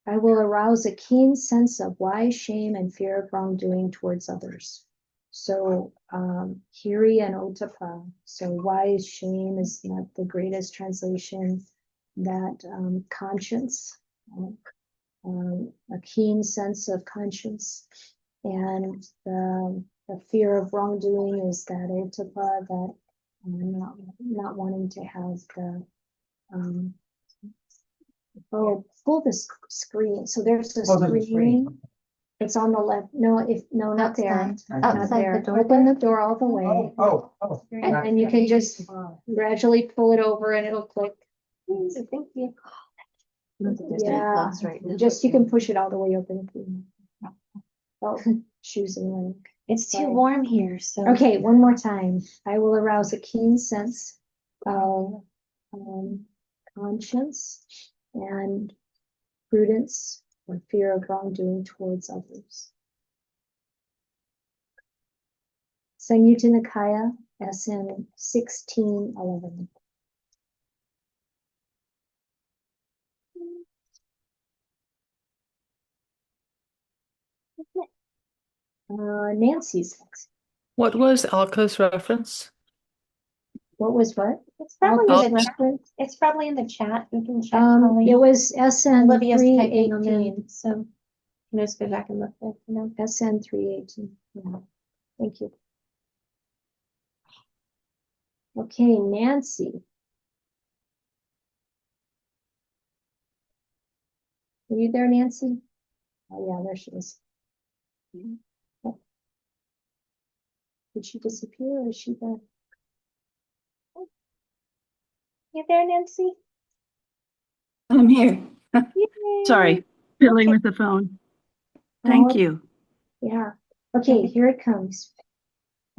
B: I will arouse a keen sense of wise shame and fear of wrongdoing towards others. So Hiri and Otapa. So wise shame is not the greatest translation. That conscience, a keen sense of conscience, and the fear of wrongdoing is that Otapa, that not wanting to have the pull this screen. So there's a screen It's on the left. No, not there.
J: Outside.
B: Not
J: Outside
B: there.
J: the door
B: Open
J: there?
B: the door all the way.
G: Oh.
B: And then you can just gradually pull it over and it'll click.
J: Thank you.
B: Yeah, just you can push it all the way open. If you oh, shoes and running.
J: It's too
B: Sorry.
J: warm here, so.
B: Okay, one more time. I will arouse a keen sense of conscience and prudence or fear of wrongdoing towards others. Samyutta Nikaya, SN 1611. Nancy's next.
P: What was Alka's reference?
B: What was what?
J: It's probably
B: Alka's
J: in the chat.
B: reference?
J: It's probably in the chat. You can check.
B: It was SN
J: Olivia's typing them
B: 318.
J: in, so you can just go back and look there.
B: SN 318. Yeah. Thank you. Okay, Nancy. Are you there, Nancy? Oh, yeah, there she is. Oh. Did she disappear or is she there?
J: You there, Nancy?
T: I'm here.
J: Yay.
T: Sorry, fiddling with the phone. Thank you.
B: Yeah. Okay, here it comes.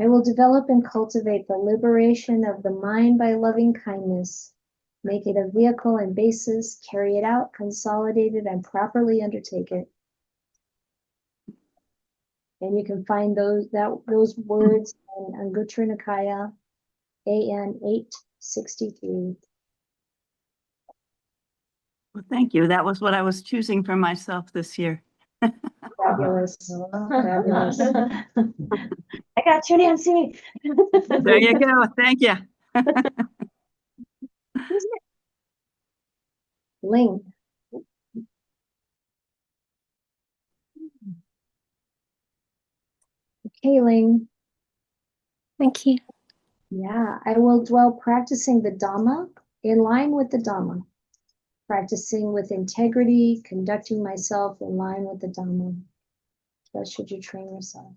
B: I will develop and cultivate the liberation of the mind by loving kindness. Make it a vehicle and basis, carry it out, consolidate it, and properly undertake it. And you can find those words in Anguttara Nikaya, AN 863.
T: Well, thank you. That was what I was choosing for myself this year.
B: Fabulous. Fabulous.
J: I got you, Nancy.
T: There you go. Thank you.
B: Ling. Okay, Ling.
J: Thank you.
B: Yeah, I will dwell practicing the Dhamma in line with the Dhamma. Practicing with integrity, conducting myself in line with the Dhamma. Thus should you train yourself.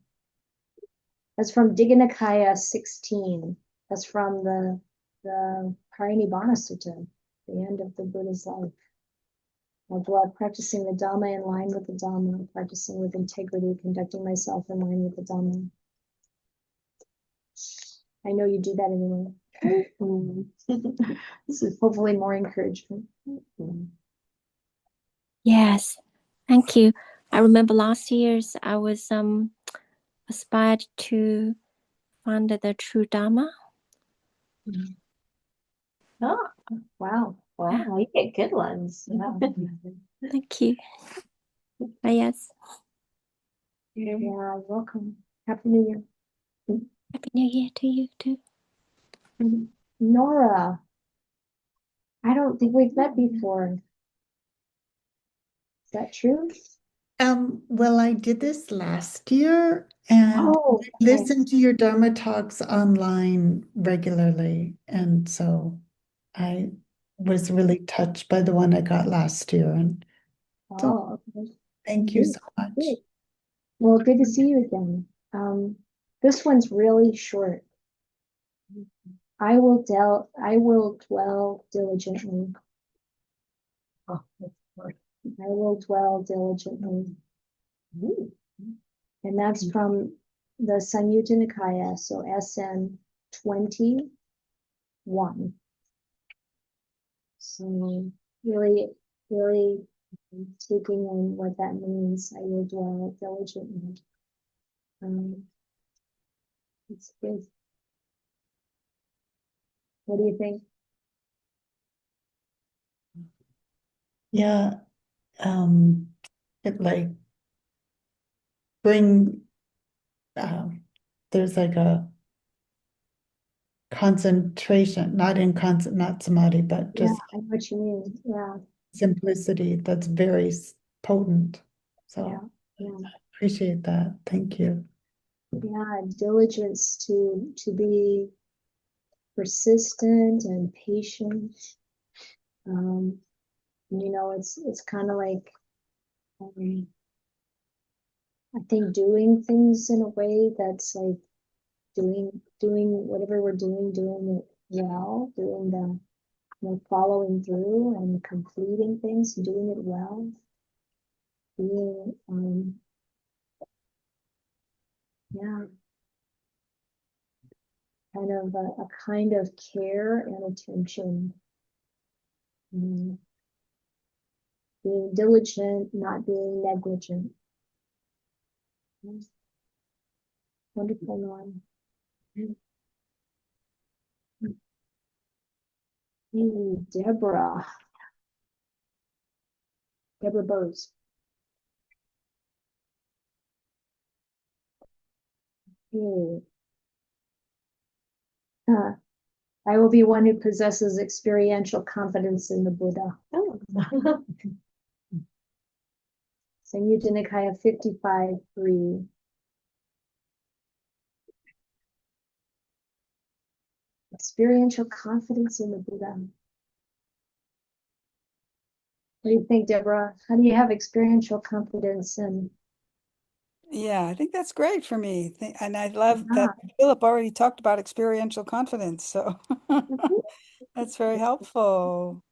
B: That's from Digha Nikaya 16. That's from the Parinibbana Sutta, the end of the Buddha's life. I'll dwell practicing the Dhamma in line with the Dhamma, practicing with integrity, conducting myself in line with the Dhamma. I know you do that anyway. This is hopefully more encouragement.
U: Yes, thank you. I remember last year's I was aspired to find the true Dharma.
J: Oh,
B: wow.
J: Wow, you get good ones. Wow.
U: Thank you. Yes.
B: Yeah, welcome. Happy New Year.
U: Happy New Year to you too.
B: Nora. I don't think we've met before. Is that true?
V: Well, I did this last year and
B: Oh,
V: I listen to your Dharma talks online regularly. And so I was really touched by the one I got last year. And so
B: okay.
V: thank you so much.
B: Good. Well, good to see you again. This one's really short. I will dwell diligently.
D: Oh, that's hard.
B: I will dwell diligently. And that's from the Samyutta Nikaya, so SN 21. So really taking in what that means, I will dwell diligently. It's good. What do you think?
V: Yeah. It like bring there's like a concentration, not samadhi, but
B: Yeah,
V: just
B: I know what you mean. Yeah.
V: simplicity that's very potent. So
B: Yeah.
V: I appreciate that. Thank you.
B: Yeah, diligence to be persistent and patient. You know, it's kind of like I think doing things in a way that's like doing whatever we're doing it well, doing the, following through and completing things, doing it well, being, yeah, kind of a kind of care and attention. Being diligent, not being negligent. Wonderful, Norm. Hey, Deborah. Deborah Bose. Hey. I will be one who possesses experiential confidence in the Buddha.
D: Oh.
B: Samyutta Nikaya 55:3. Experiential confidence in the Buddha. What do you think, Deborah? How do you have experiential confidence in?
C: Yeah, I think that's great for me. And I love that Philip already talked about experiential confidence. So that's very helpful.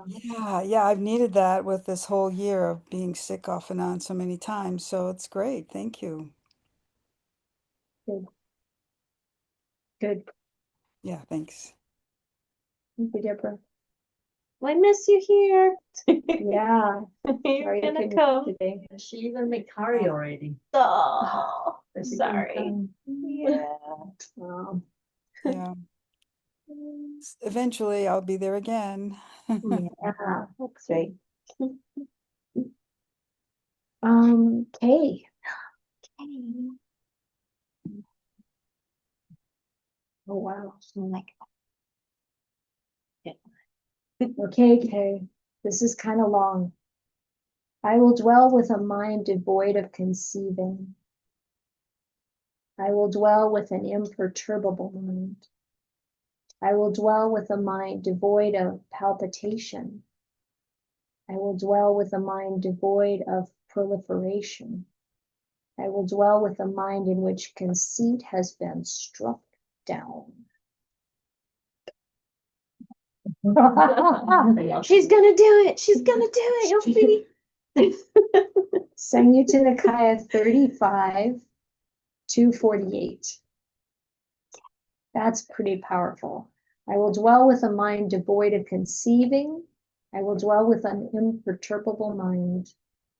C: Yeah, I've needed that with this whole year of being sick off and on so many times. So it's great. Thank you.
B: Good. Good.
C: Yeah, thanks.
B: Thank you, Deborah.
J: I miss you here.
B: Yeah.
J: You're
B: Sorry you
J: gonna
B: couldn't
J: come.
B: today.
D: She even made curry already.
J: Oh,
B: That's a good
J: sorry.
B: time.
J: Yeah.
C: Yeah. Eventually I'll be there again.
B: Yeah,
J: That's great.
B: Kay. Oh wow. Okay, Kay. This is kind of long. I will dwell with a mind devoid of conceiving. I will dwell with an imperturbable mind. I will dwell with a mind devoid of palpitation. I will dwell with a mind devoid of proliferation. I will dwell with a mind in which conceit has been struck down. She's gonna do it. She's gonna do it. You'll see. Samyutta Nikaya 35:248. That's pretty powerful. I will dwell with a mind devoid of conceiving. I will dwell with an imperturbable mind.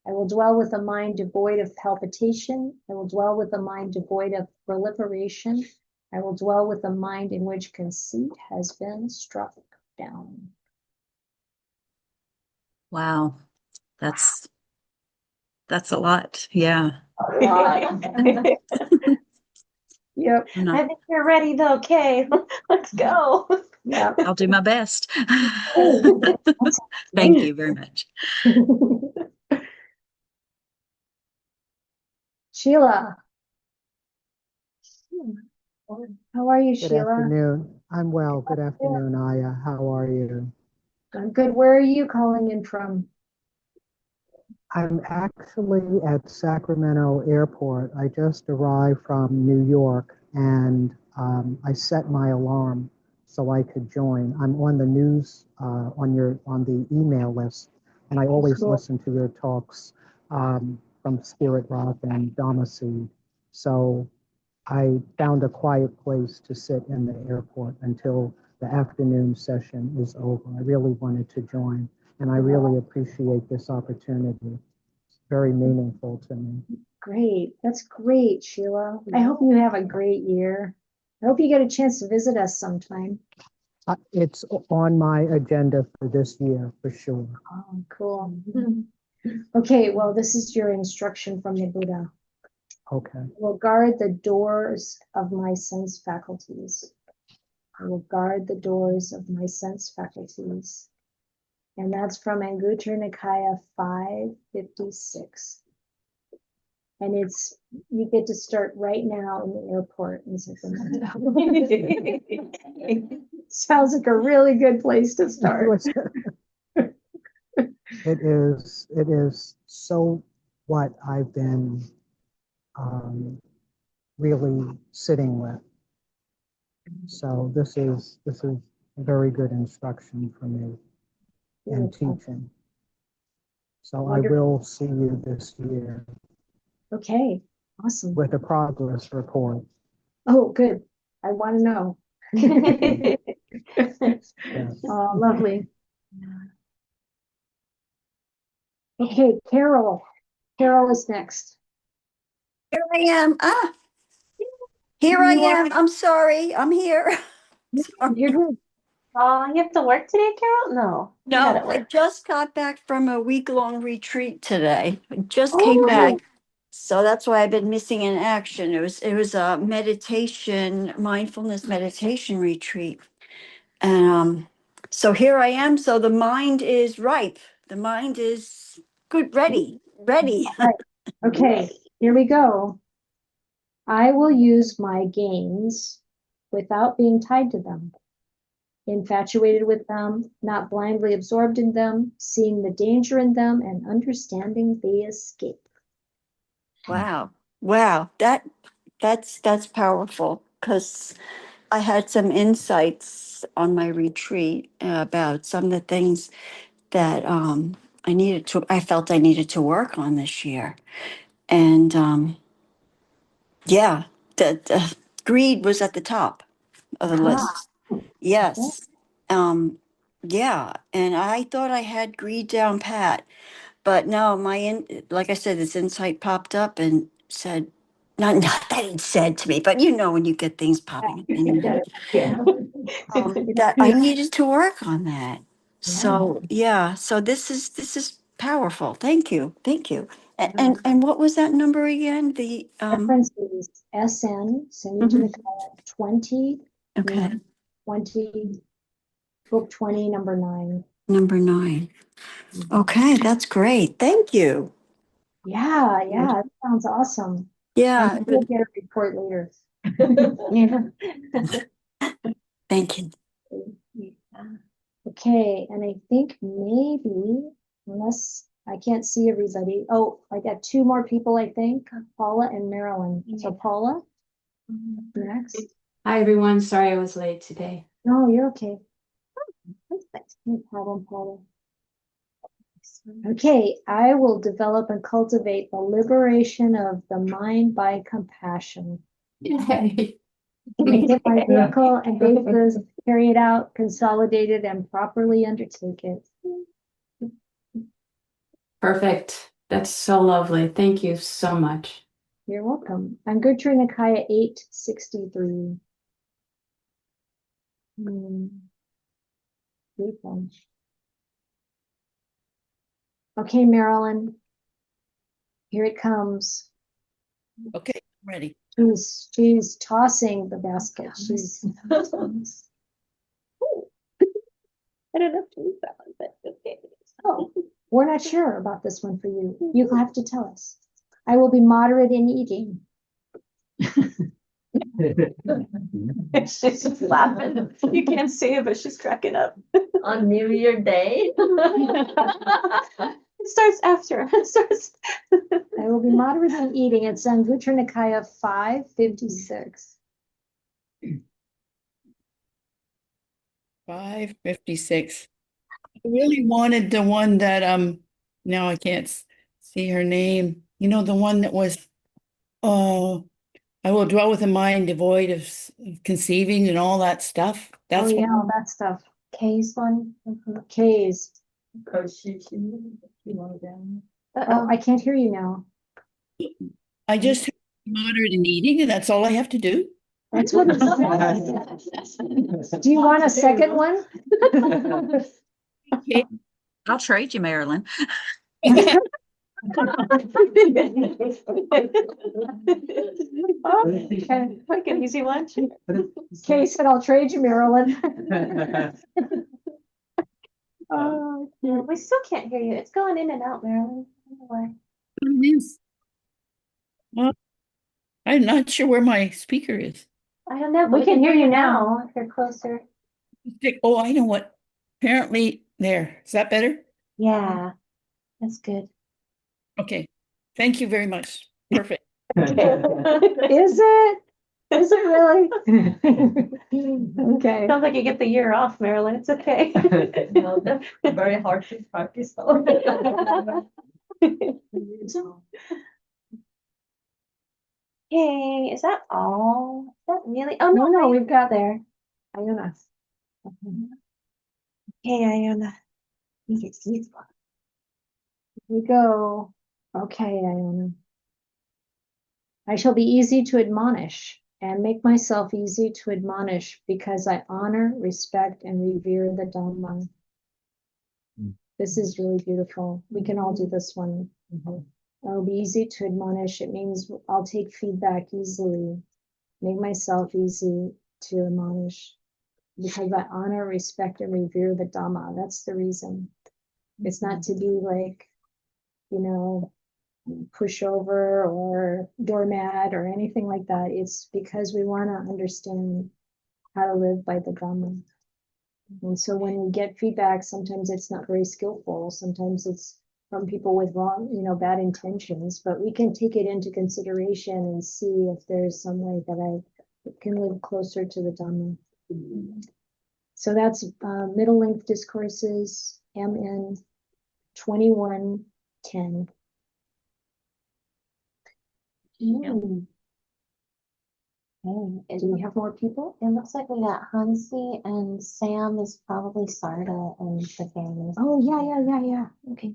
B: I will dwell with a mind devoid of palpitation. I will dwell with a mind devoid of proliferation. I will dwell with a mind in which conceit has been struck down.
H: Wow, that's a lot. Yeah.
B: Yep.
J: I think you're ready though, Kay. Let's go.
B: Yeah.
H: I'll do my best. Thank you very much.
B: Sheila. How are you,
W: Good
B: Sheila?
W: afternoon. I'm well. Good afternoon, Ayya. How are you?
B: I'm good. Where are you calling in from?
W: I'm actually at Sacramento Airport. I just arrived from New York and I set my alarm so I could join. I'm on the news, on the email list, and I always listen to your talks from Spirit Rock and Dhamma Seed. So I found a quiet place to sit in the airport until the afternoon session is over. I really wanted to join, and I really appreciate this opportunity. It's very meaningful to me.
B: Great. That's great, Sheila. I hope you have a great year. I hope you get a chance to visit us sometime.
W: It's on my agenda for this year, for sure.
B: Oh, cool. Okay, well, this is your instruction from the Buddha.
W: Okay.
B: I will guard the doors of my sense faculties. I will guard the doors of my sense faculties. And that's from Anguttara Nikaya 556. And you get to start right now in the airport in Sacramento. Sounds like a really good place to start.
W: It is so what I've been really sitting with. So this is very good instruction for me and teaching. So
B: Wonderful.
W: I will see you this year
B: Okay, awesome.
W: with a progress report.
B: Oh, good. I want to know.
W: Yes.
B: Oh, lovely. Okay, Carol. Carol is next.
A: Here I am. Here I
B: You are-
A: am. I'm sorry. I'm here. Sorry.
B: You're good.
J: You have to work today, Carol? No. You're not
A: No,
J: at
A: I
J: work.
A: just got back from a week-long retreat today. I just came
B: Oh,
A: back. So that's why I've been missing in action. It was a meditation, mindfulness meditation retreat. And so here I am. So the mind is ripe. The mind is good, ready.
B: right. Okay, here we go. I will use my gains without being tied to them, infatuated with them, not blindly absorbed in them, seeing the danger in them and understanding the escape.
A: Wow. Wow. That's powerful because I had some insights on my retreat about some of the things that I felt I needed to work on this year. And yeah, the greed was at the top of the list. Yes. Yeah. And I thought I had greed down pat, but no, like I said, this insight popped up and said, not that it said to me, but you know, when you get things popping in your head, that I needed to work on that. So yeah, so this is powerful. Thank you. Thank you. And what was that number again? The
B: Reference is SN, Santussikā 20,
A: okay,
B: 20, book 20, number 9.
A: number 9. Okay, that's great. Thank you.
B: Yeah, that sounds awesome.
A: Yeah,
B: We'll get a report later.
A: thank you.
B: Okay, and I think maybe, unless I can't see everybody. Oh, I got 2 more people, I think, Paula and Marilyn. So Paula, next.
E: Hi, everyone. Sorry I was late today.
B: No, you're okay. No problem, Paula. Okay, I will develop and cultivate the liberation of the mind by compassion.
E: Yay.
B: Make it my vehicle and basis, carry it out, consolidate it, and properly undertake it.
E: Perfect. That's so lovely. Thank you so much.
B: You're welcome. Anguttara Nikaya 863. Beautiful. Okay, Marilyn. Here it comes.
P: Okay, I'm ready.
B: She's tossing the basket. She's
J: I don't know if to use that one, but okay.
B: oh, we're not sure about this one for you. You'll have to tell us. I will be moderate in eating.
J: She's laughing. You can't see it, but she's cracking up.
D: On New Year Day.
J: It starts after.
B: I will be moderate in eating. It's Anguttara Nikaya 556.
P: 556. I really wanted the one that now I can't see her name. You know, the one that was I will dwell with a mind devoid of conceiving and all that stuff. That's
B: all that stuff. K's one. K's. Oh, I can't hear you now.
P: I just have to be moderate in eating, and that's all I have to do.
B: That's what it says. Do you want a second one?
P: Okay.
H: I'll trade you, Marilyn.
J: Okay, like an easy one.
B: Kay said, I'll trade you, Marilyn.
J: Oh, we still can't hear you. It's going in and out, Marilyn. I don't know why.
P: It is. Well, I'm not sure where my speaker is.
J: I don't know. We can hear you now if you're closer.
P: Oh, I know what. Apparently there. Is that better?
J: Yeah, that's good.
P: Okay. Thank you very much. Perfect.
B: Is it? Is it really? Okay.
J: Sounds like you get the year off, Marilyn. It's okay.
D: No, that's very hard to practice though.
J: Okay, is that all? Is that really? Oh no, we've got there. Ayuna. Okay, Ayuna. You get these books.
B: Here we go. Okay, Ayana. I shall be easy to admonish and make myself easy to admonish because I honor, respect, and revere the Dhamma. This is really beautiful. We can all do this one. I'll be easy to admonish. It means I'll take feedback easily, make myself easy to admonish because I honor, respect, and revere the Dhamma. That's the reason. It's not to be like, you know, pushover or doormat or anything like that. It's because we want to understand how to live by the Dhamma. And so when we get feedback, sometimes it's not very skillful. Sometimes it's from people with wrong, you know, bad intentions, but we can take it into consideration and see if there's some way that I can live closer to the Dhamma. So that's Middle Length Discourses, MN 2110. Okay. Do we have more people?
J: It looks like we got Hansi and Sam is probably Sarda and the family.
B: Oh, yeah. Okay.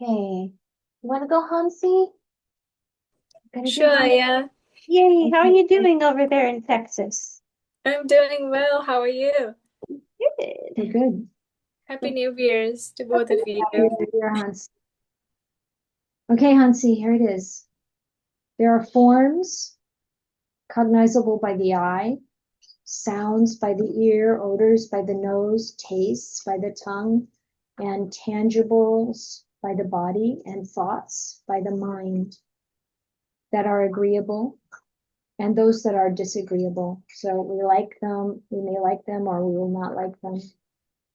J: Okay. You want to go, Hansi?
O: Sure, yeah.
J: Yay, how are you doing over there in Texas?
O: I'm doing well. How are you?
J: Good.
B: Good.
O: Happy New Year's to both of you.
B: Happy New Year, Hansi. Okay, Hansi, here it is. There are forms cognizable by the eye, sounds by the ear, odors by the nose, tastes by the tongue, and tangibles by the body, and thoughts by the mind that are agreeable, and those that are disagreeable. So we like them, we may like them, or we will not like them.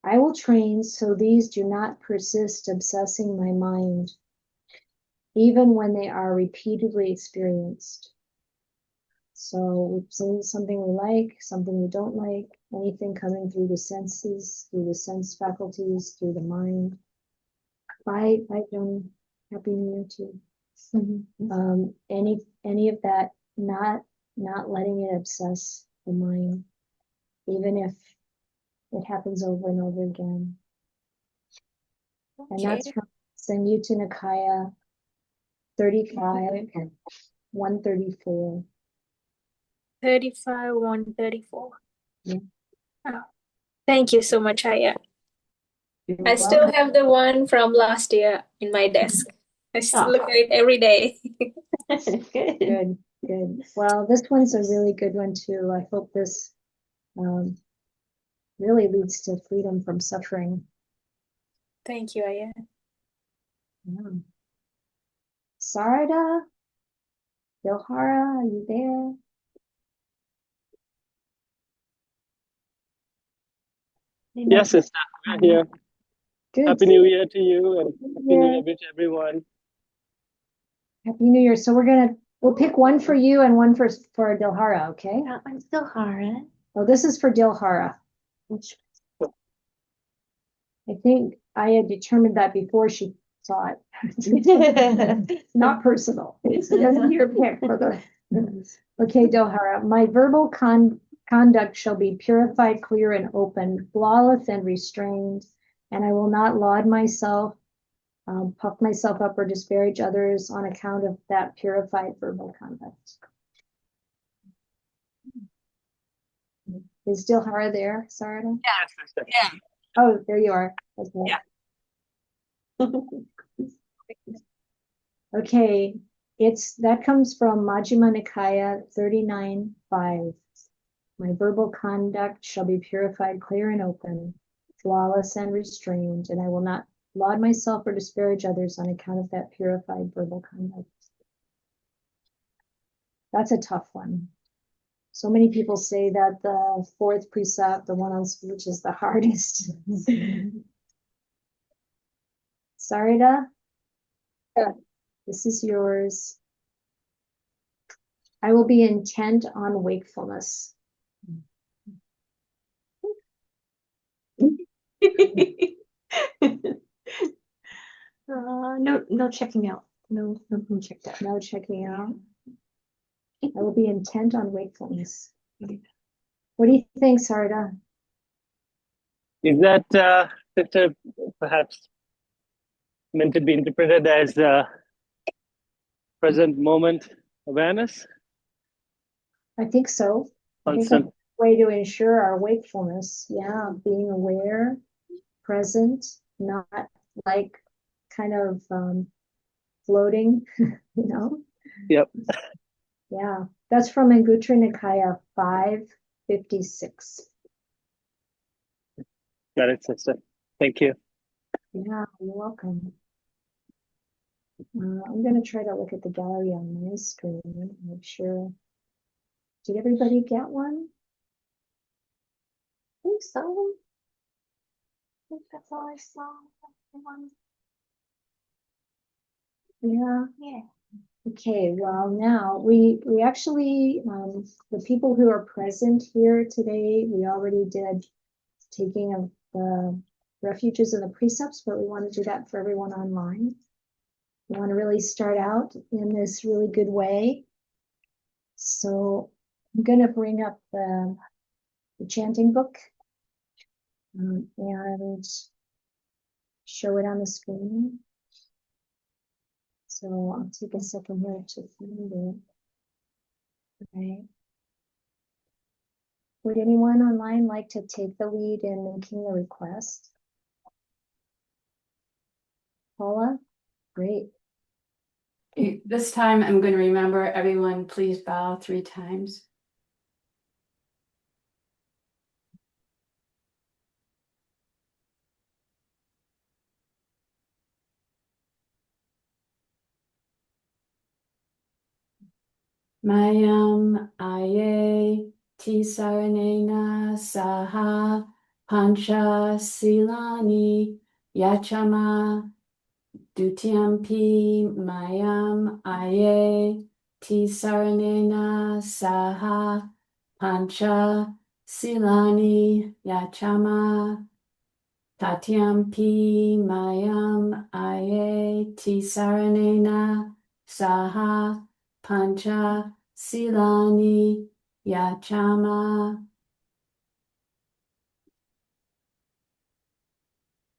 B: I will train so these do not persist obsessing my mind, even when they are repeatedly experienced. So we've seen something we like, something we don't like, anything coming through the senses, through the sense faculties, through the mind. Bye, Joan. Happy New Year too. Any of that, not letting it obsess the mind, even if it happens over and over again. And that's from Sanutta Nikaya 35, 134.
O: 35, 134.
B: Yeah.
O: Oh, thank you so much, Ayya.
B: You're
O: I still
B: welcome.
O: have the one from last year in my desk. I still look at it every day.
B: Good. Well, this one's a really good one too. I hope this really leads to freedom from suffering.
O: Thank you, Ayya.
B: Yeah. Sarada, Dilhara, are you there?
F: Yes, sister, we're here.
B: Good.
F: Happy New Year to you and Happy New Year to everyone.
B: Happy New Year. So we'll pick one for you and one for Dilhara, okay?
J: That one's Dilhara.
B: Oh, this is for Dilhara. I think Ayya determined that before she saw it. Not personal. It's just your pick for the. Okay, Dilhara. My verbal conduct shall be purified, clear, and open, flawless and restrained, and I will not laud myself, puff myself up, or disparage others on account of that purified verbal conduct. Is Dilhara there, Sarada?
F: Yeah.
B: Oh, there you are. Okay. Okay, that comes from Majjhima Nikaya 39:5. My verbal conduct shall be purified, clear, and open, flawless and restrained, and I will not laud myself or disparage others on account of that purified verbal conduct. That's a tough one. So many people say that the fourth precept, the one on speech, is the hardest. Sarada? This is yours. I will be intent on wakefulness.
J: No checking out. No checked out.
B: No checking out. I will be intent on wakefulness. What do you think, Sarda?
F: Is that sister perhaps meant to be interpreted as present moment awareness?
B: I think so. I think
F: Constant.
B: that's a way to ensure our wakefulness. Yeah, being aware, present, not like kind of floating, you know?
F: Yep.
B: Yeah, that's from Anguttara Nikaya 556.
F: Got it, sister. Thank you.
B: Yeah, you're welcome. I'm going to try to look at the gallery on my screen and make sure. Did everybody get one?
J: I think so. I think that's all I saw.
B: Yeah.
J: Yeah.
B: Okay, well now we actually the people who are present here today, we already did taking of the refuges and the precepts, but we want to do that for everyone online. We want to really start out in this really good way. So I'm going to bring up the chanting book and show it on the screen. So I'll take a second here to find it. Okay. Would anyone online like to take the lead in making the request? Paula? Great.
E: This time I'm going to remember everyone, please bow 3 times. Mayam Ayya Tisaranena Saha Pancha Silani Yachama Dutiyampi Mayam Ayya Tisaranena Saha Pancha Silani Yachama Tatyampi Mayam Ayya Tisaranena Saha Pancha Silani Yachama.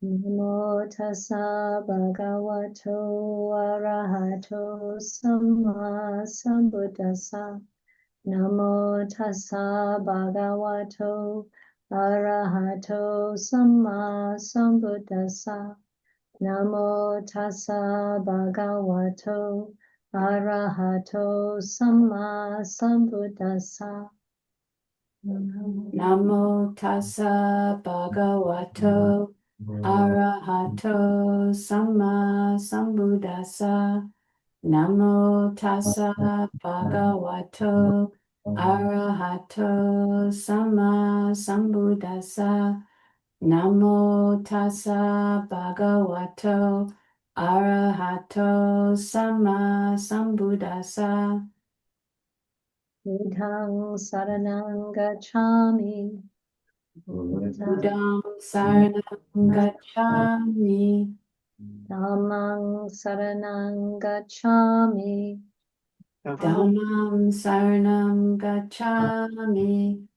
B: Namo tassa bhagavato arahato samma sambuddhassa. Namo tassa bhagavato arahato samma sambuddhassa. Namo tassa bhagavato arahato samma sambuddhassa.
E: Namo tassa bhagavato arahato samma sambuddhassa. Namo tassa bhagavato arahato samma sambuddhassa. Namo tassa bhagavato arahato samma sambuddhassa.
B: Buddhang saranang gacchami.
E: Buddham saranam gacchami.
B: Dhammang saranang gacchami.
E: Dhammam saranam gacchami.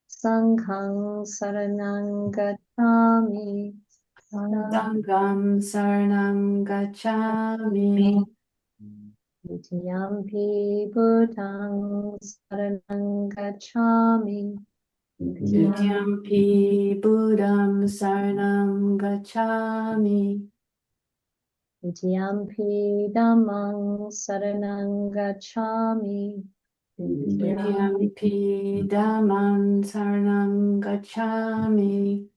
B: Sanghang saranang gacchami.
E: Sangham saranam gacchami.
B: Dutiyampi Buddhang saranang gacchami.
E: Dutiyampi Buddham saranam gacchami.
B: Dutiyampi Dhammang saranang gacchami.
E: Dutiyampi Dhammam saranam gacchami.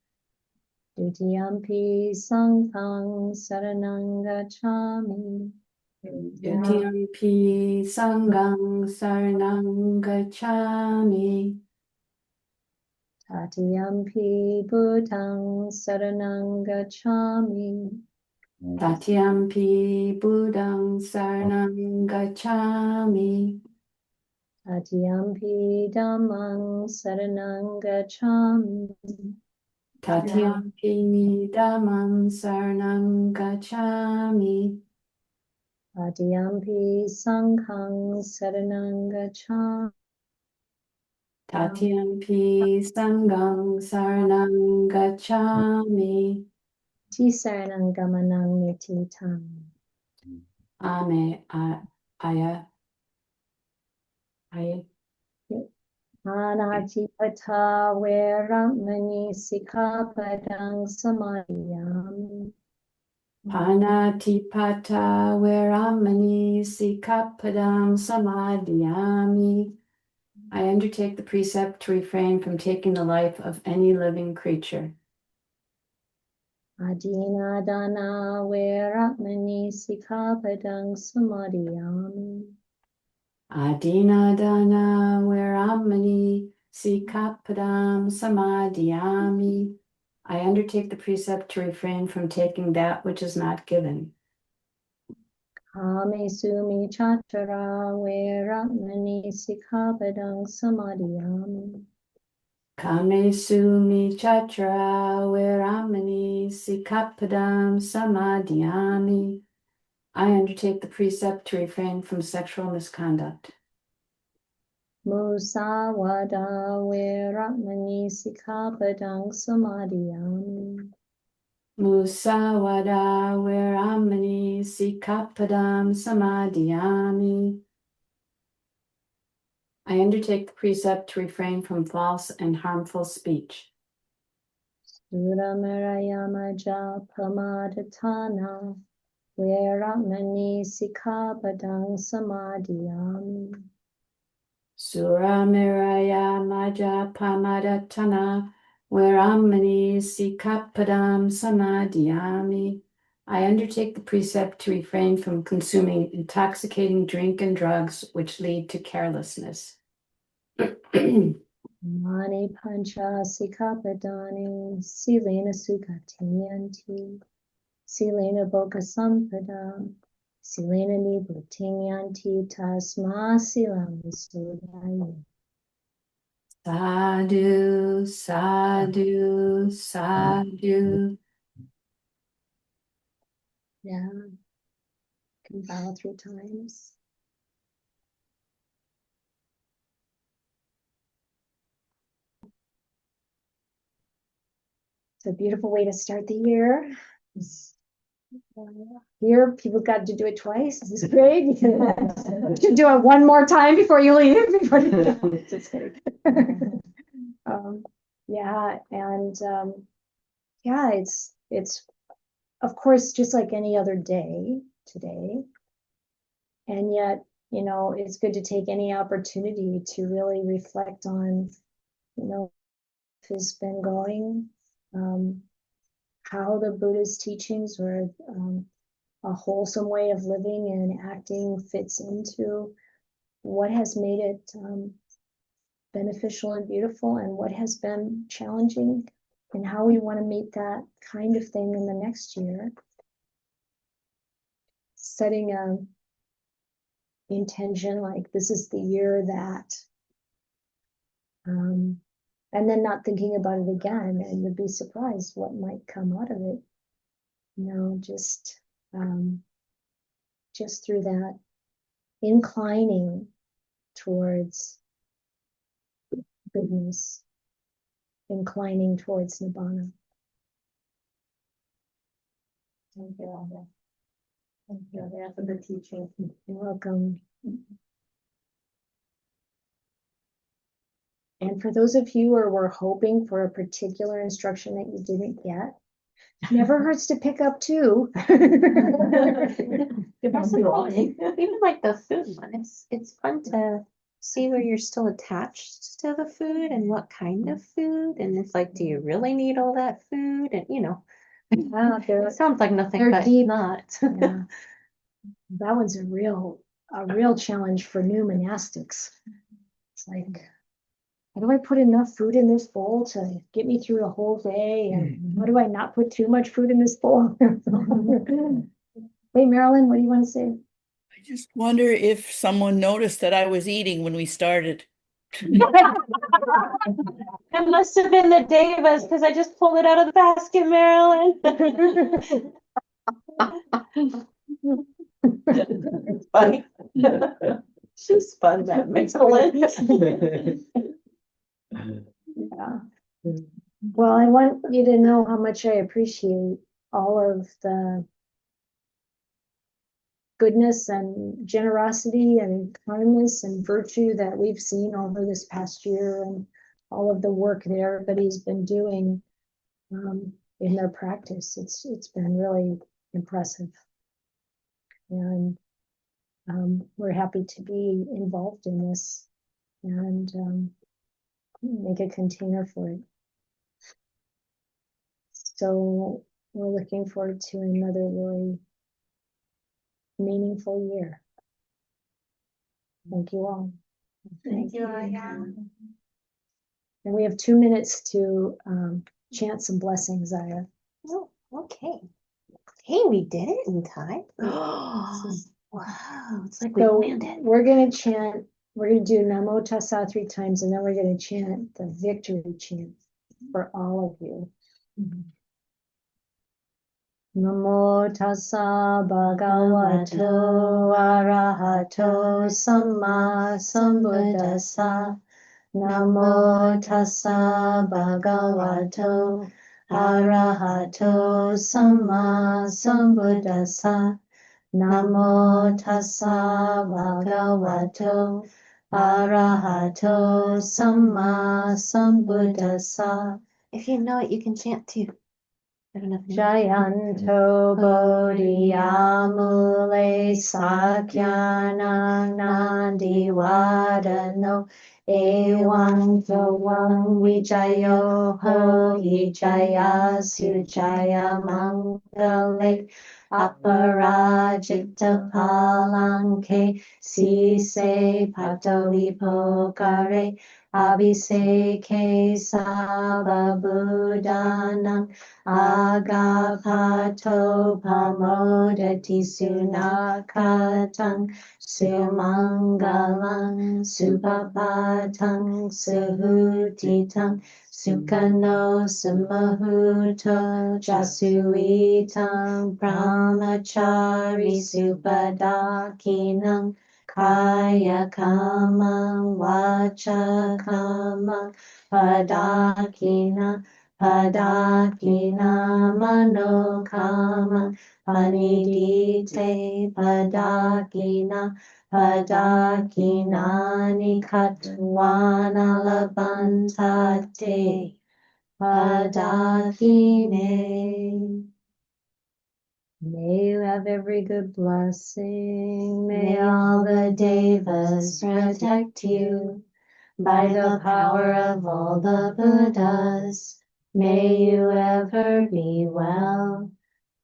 B: Dutiyampi Sanghang saranang gacchami.
E: Dutiyampi Sangham saranam gacchami.
B: Tatiyampi Buddhang saranang gacchami.
E: Tatyampi Buddhang Saranang Gacchami.
B: Tatyampi Dhammang Saranang Gacchami.
E: Tatyampi Dhammam Saranang Gacchami.
B: Tatyampi Sanghang Saranang Gacchami.
E: Tatyampi Sanghang Saranang Gacchami.
B: Tisaranang Gamanang Nititam.
E: Ame Ayya. Ayya.
B: Anatipata Veramani Sikkhapadang Samadhiyami.
E: Panatipata Veramani Sikkhapadam Samadhiyami. I undertake the precept to refrain from taking the life of any living creature.
B: Adina Dana Veramani Sikkhapadang Samadhiyami.
E: Adina Dana Veramani Sikkhapadam Samadhiyami. I undertake the precept to refrain from taking that which is not given.
B: Kame Sumi Chachara Veramani Sikkhapadang Samadhiyami.
E: Kame Sumi Chatra Veramani Sikkhapadam Samadhiyami. I undertake the precept to refrain from sexual misconduct.
B: Musawada Veramani Sikkhapadang Samadhiyami.
E: Musawada Veramani Sikkhapadam Samadhiyami. I undertake the precept to refrain from false and harmful speech.
B: Suramarayamaja Pamadatana Veramani Sikkhapadang Samadhiyami.
E: Suramiraya Maja Pamadatana Veramani Sikkhapadam Samadhiyami. I undertake the precept to refrain from consuming intoxicating drink and drugs which lead to carelessness.
B: Mani Pancha Sikkhapadani Silena Sukhatinyanti Silena Boka Sampada Silena Nibhutinyanti Tasma Silam Sudaya.
E: Sadhu, sadhu, sadhu.
B: Yeah, can bow 3 times. It's a beautiful way to start the year. Here, people got to do it twice. This is great. You should do it one more time before you leave. Just kidding. Yeah, and yeah, it's of course just like any other day today, and yet it's good to take any opportunity to really reflect on has been going, how the Buddha's teachings or a wholesome way of living and acting fits into what has made it beneficial and beautiful, and what has been challenging, and how we want to meet that kind of thing in the next year. Setting a intention like this is the year that, and then not thinking about it again, and you'd be surprised what might come out of it. Just through that inclining towards goodness, inclining towards nibbana. Thank you, Ayya. Thank you, Ayya, for the teaching. You're welcome. And for those of you who were hoping for a particular instruction that you didn't get, never hurts to pick up 2.
J: Even like the food one, it's fun to see where you're still attached to the food and what kind of food, and it's like, do you really need all that food? And
B: Yeah,
J: it sounds like nothing,
B: they're
J: but
B: deep.
J: not.
B: Yeah. That one's a real challenge for new monastics. It's like, how do I put enough food in this bowl to get me through the whole day? And how do I not put too much food in this bowl? Hey, Marilyn, what do you want to say?
I: I just wonder if someone noticed that I was eating when we started.
J: It must have been the Davis because I just pulled it out of the basket, Marilyn.
B: It's funny.
J: She spun that, Marilyn.
B: Yeah. Well, I want you to know how much I appreciate all of the goodness and generosity and kindness and virtue that we've seen over this past year, and all of the work that everybody's been doing in their practice. It's been really impressive, and we're happy to be involved in this and make a container for it. So we're looking forward to another really meaningful year. Thank you all.
J: Thank you, Ayya.
B: And we have 2 minutes to chant some blessings, Ayya.
J: Oh, okay. Hey, we did it in time. Wow, it's like we
B: So
J: planned it.
B: we're going to chant, we're going to do Namo Tassa 3 times, and then we're going to chant the victory chant for all of you. Namo tassa bhagavato arahato samma sambuddhassa. Namo tassa bhagavato arahato samma sambuddhassa. Namo tassa bhagavato arahato samma sambuddhassa.
J: If you know it, you can chant too. I don't know if you know.
B: Jayanto Bodhiyamule Sakyanang Nandiwadano Ewan Tawang Vijayo Ho Ijaya Sujaya Mangale Aparajita Palanke Sise Patolipokare Abhiseke Sababudanang Agapato pamodati sunakatang sumangalang supapatang suhutitang sukano samahuto jasuitang brahmachari supadakinang kaya kamang vacha kamang padakina Padakina manokama panidite padakina padakina nikatwana labantate padakine. May you have every good blessing. May all the devas protect you. By the power of all the Buddhas, may you ever be well.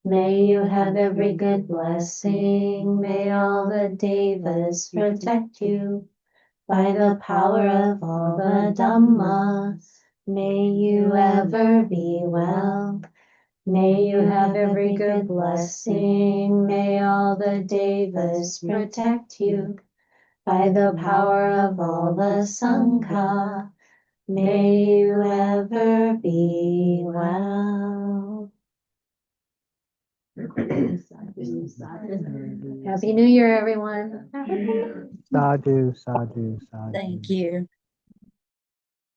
B: May you have every good blessing. May all the devas protect you. By the power of all the Dhamma, may you ever be well. May you have every good blessing. May all the devas protect you. By the power of all the Sangha, may you ever be well. Happy New Year, everyone.
W: Sadhu, sadhu, sadhu.
I: Thank you.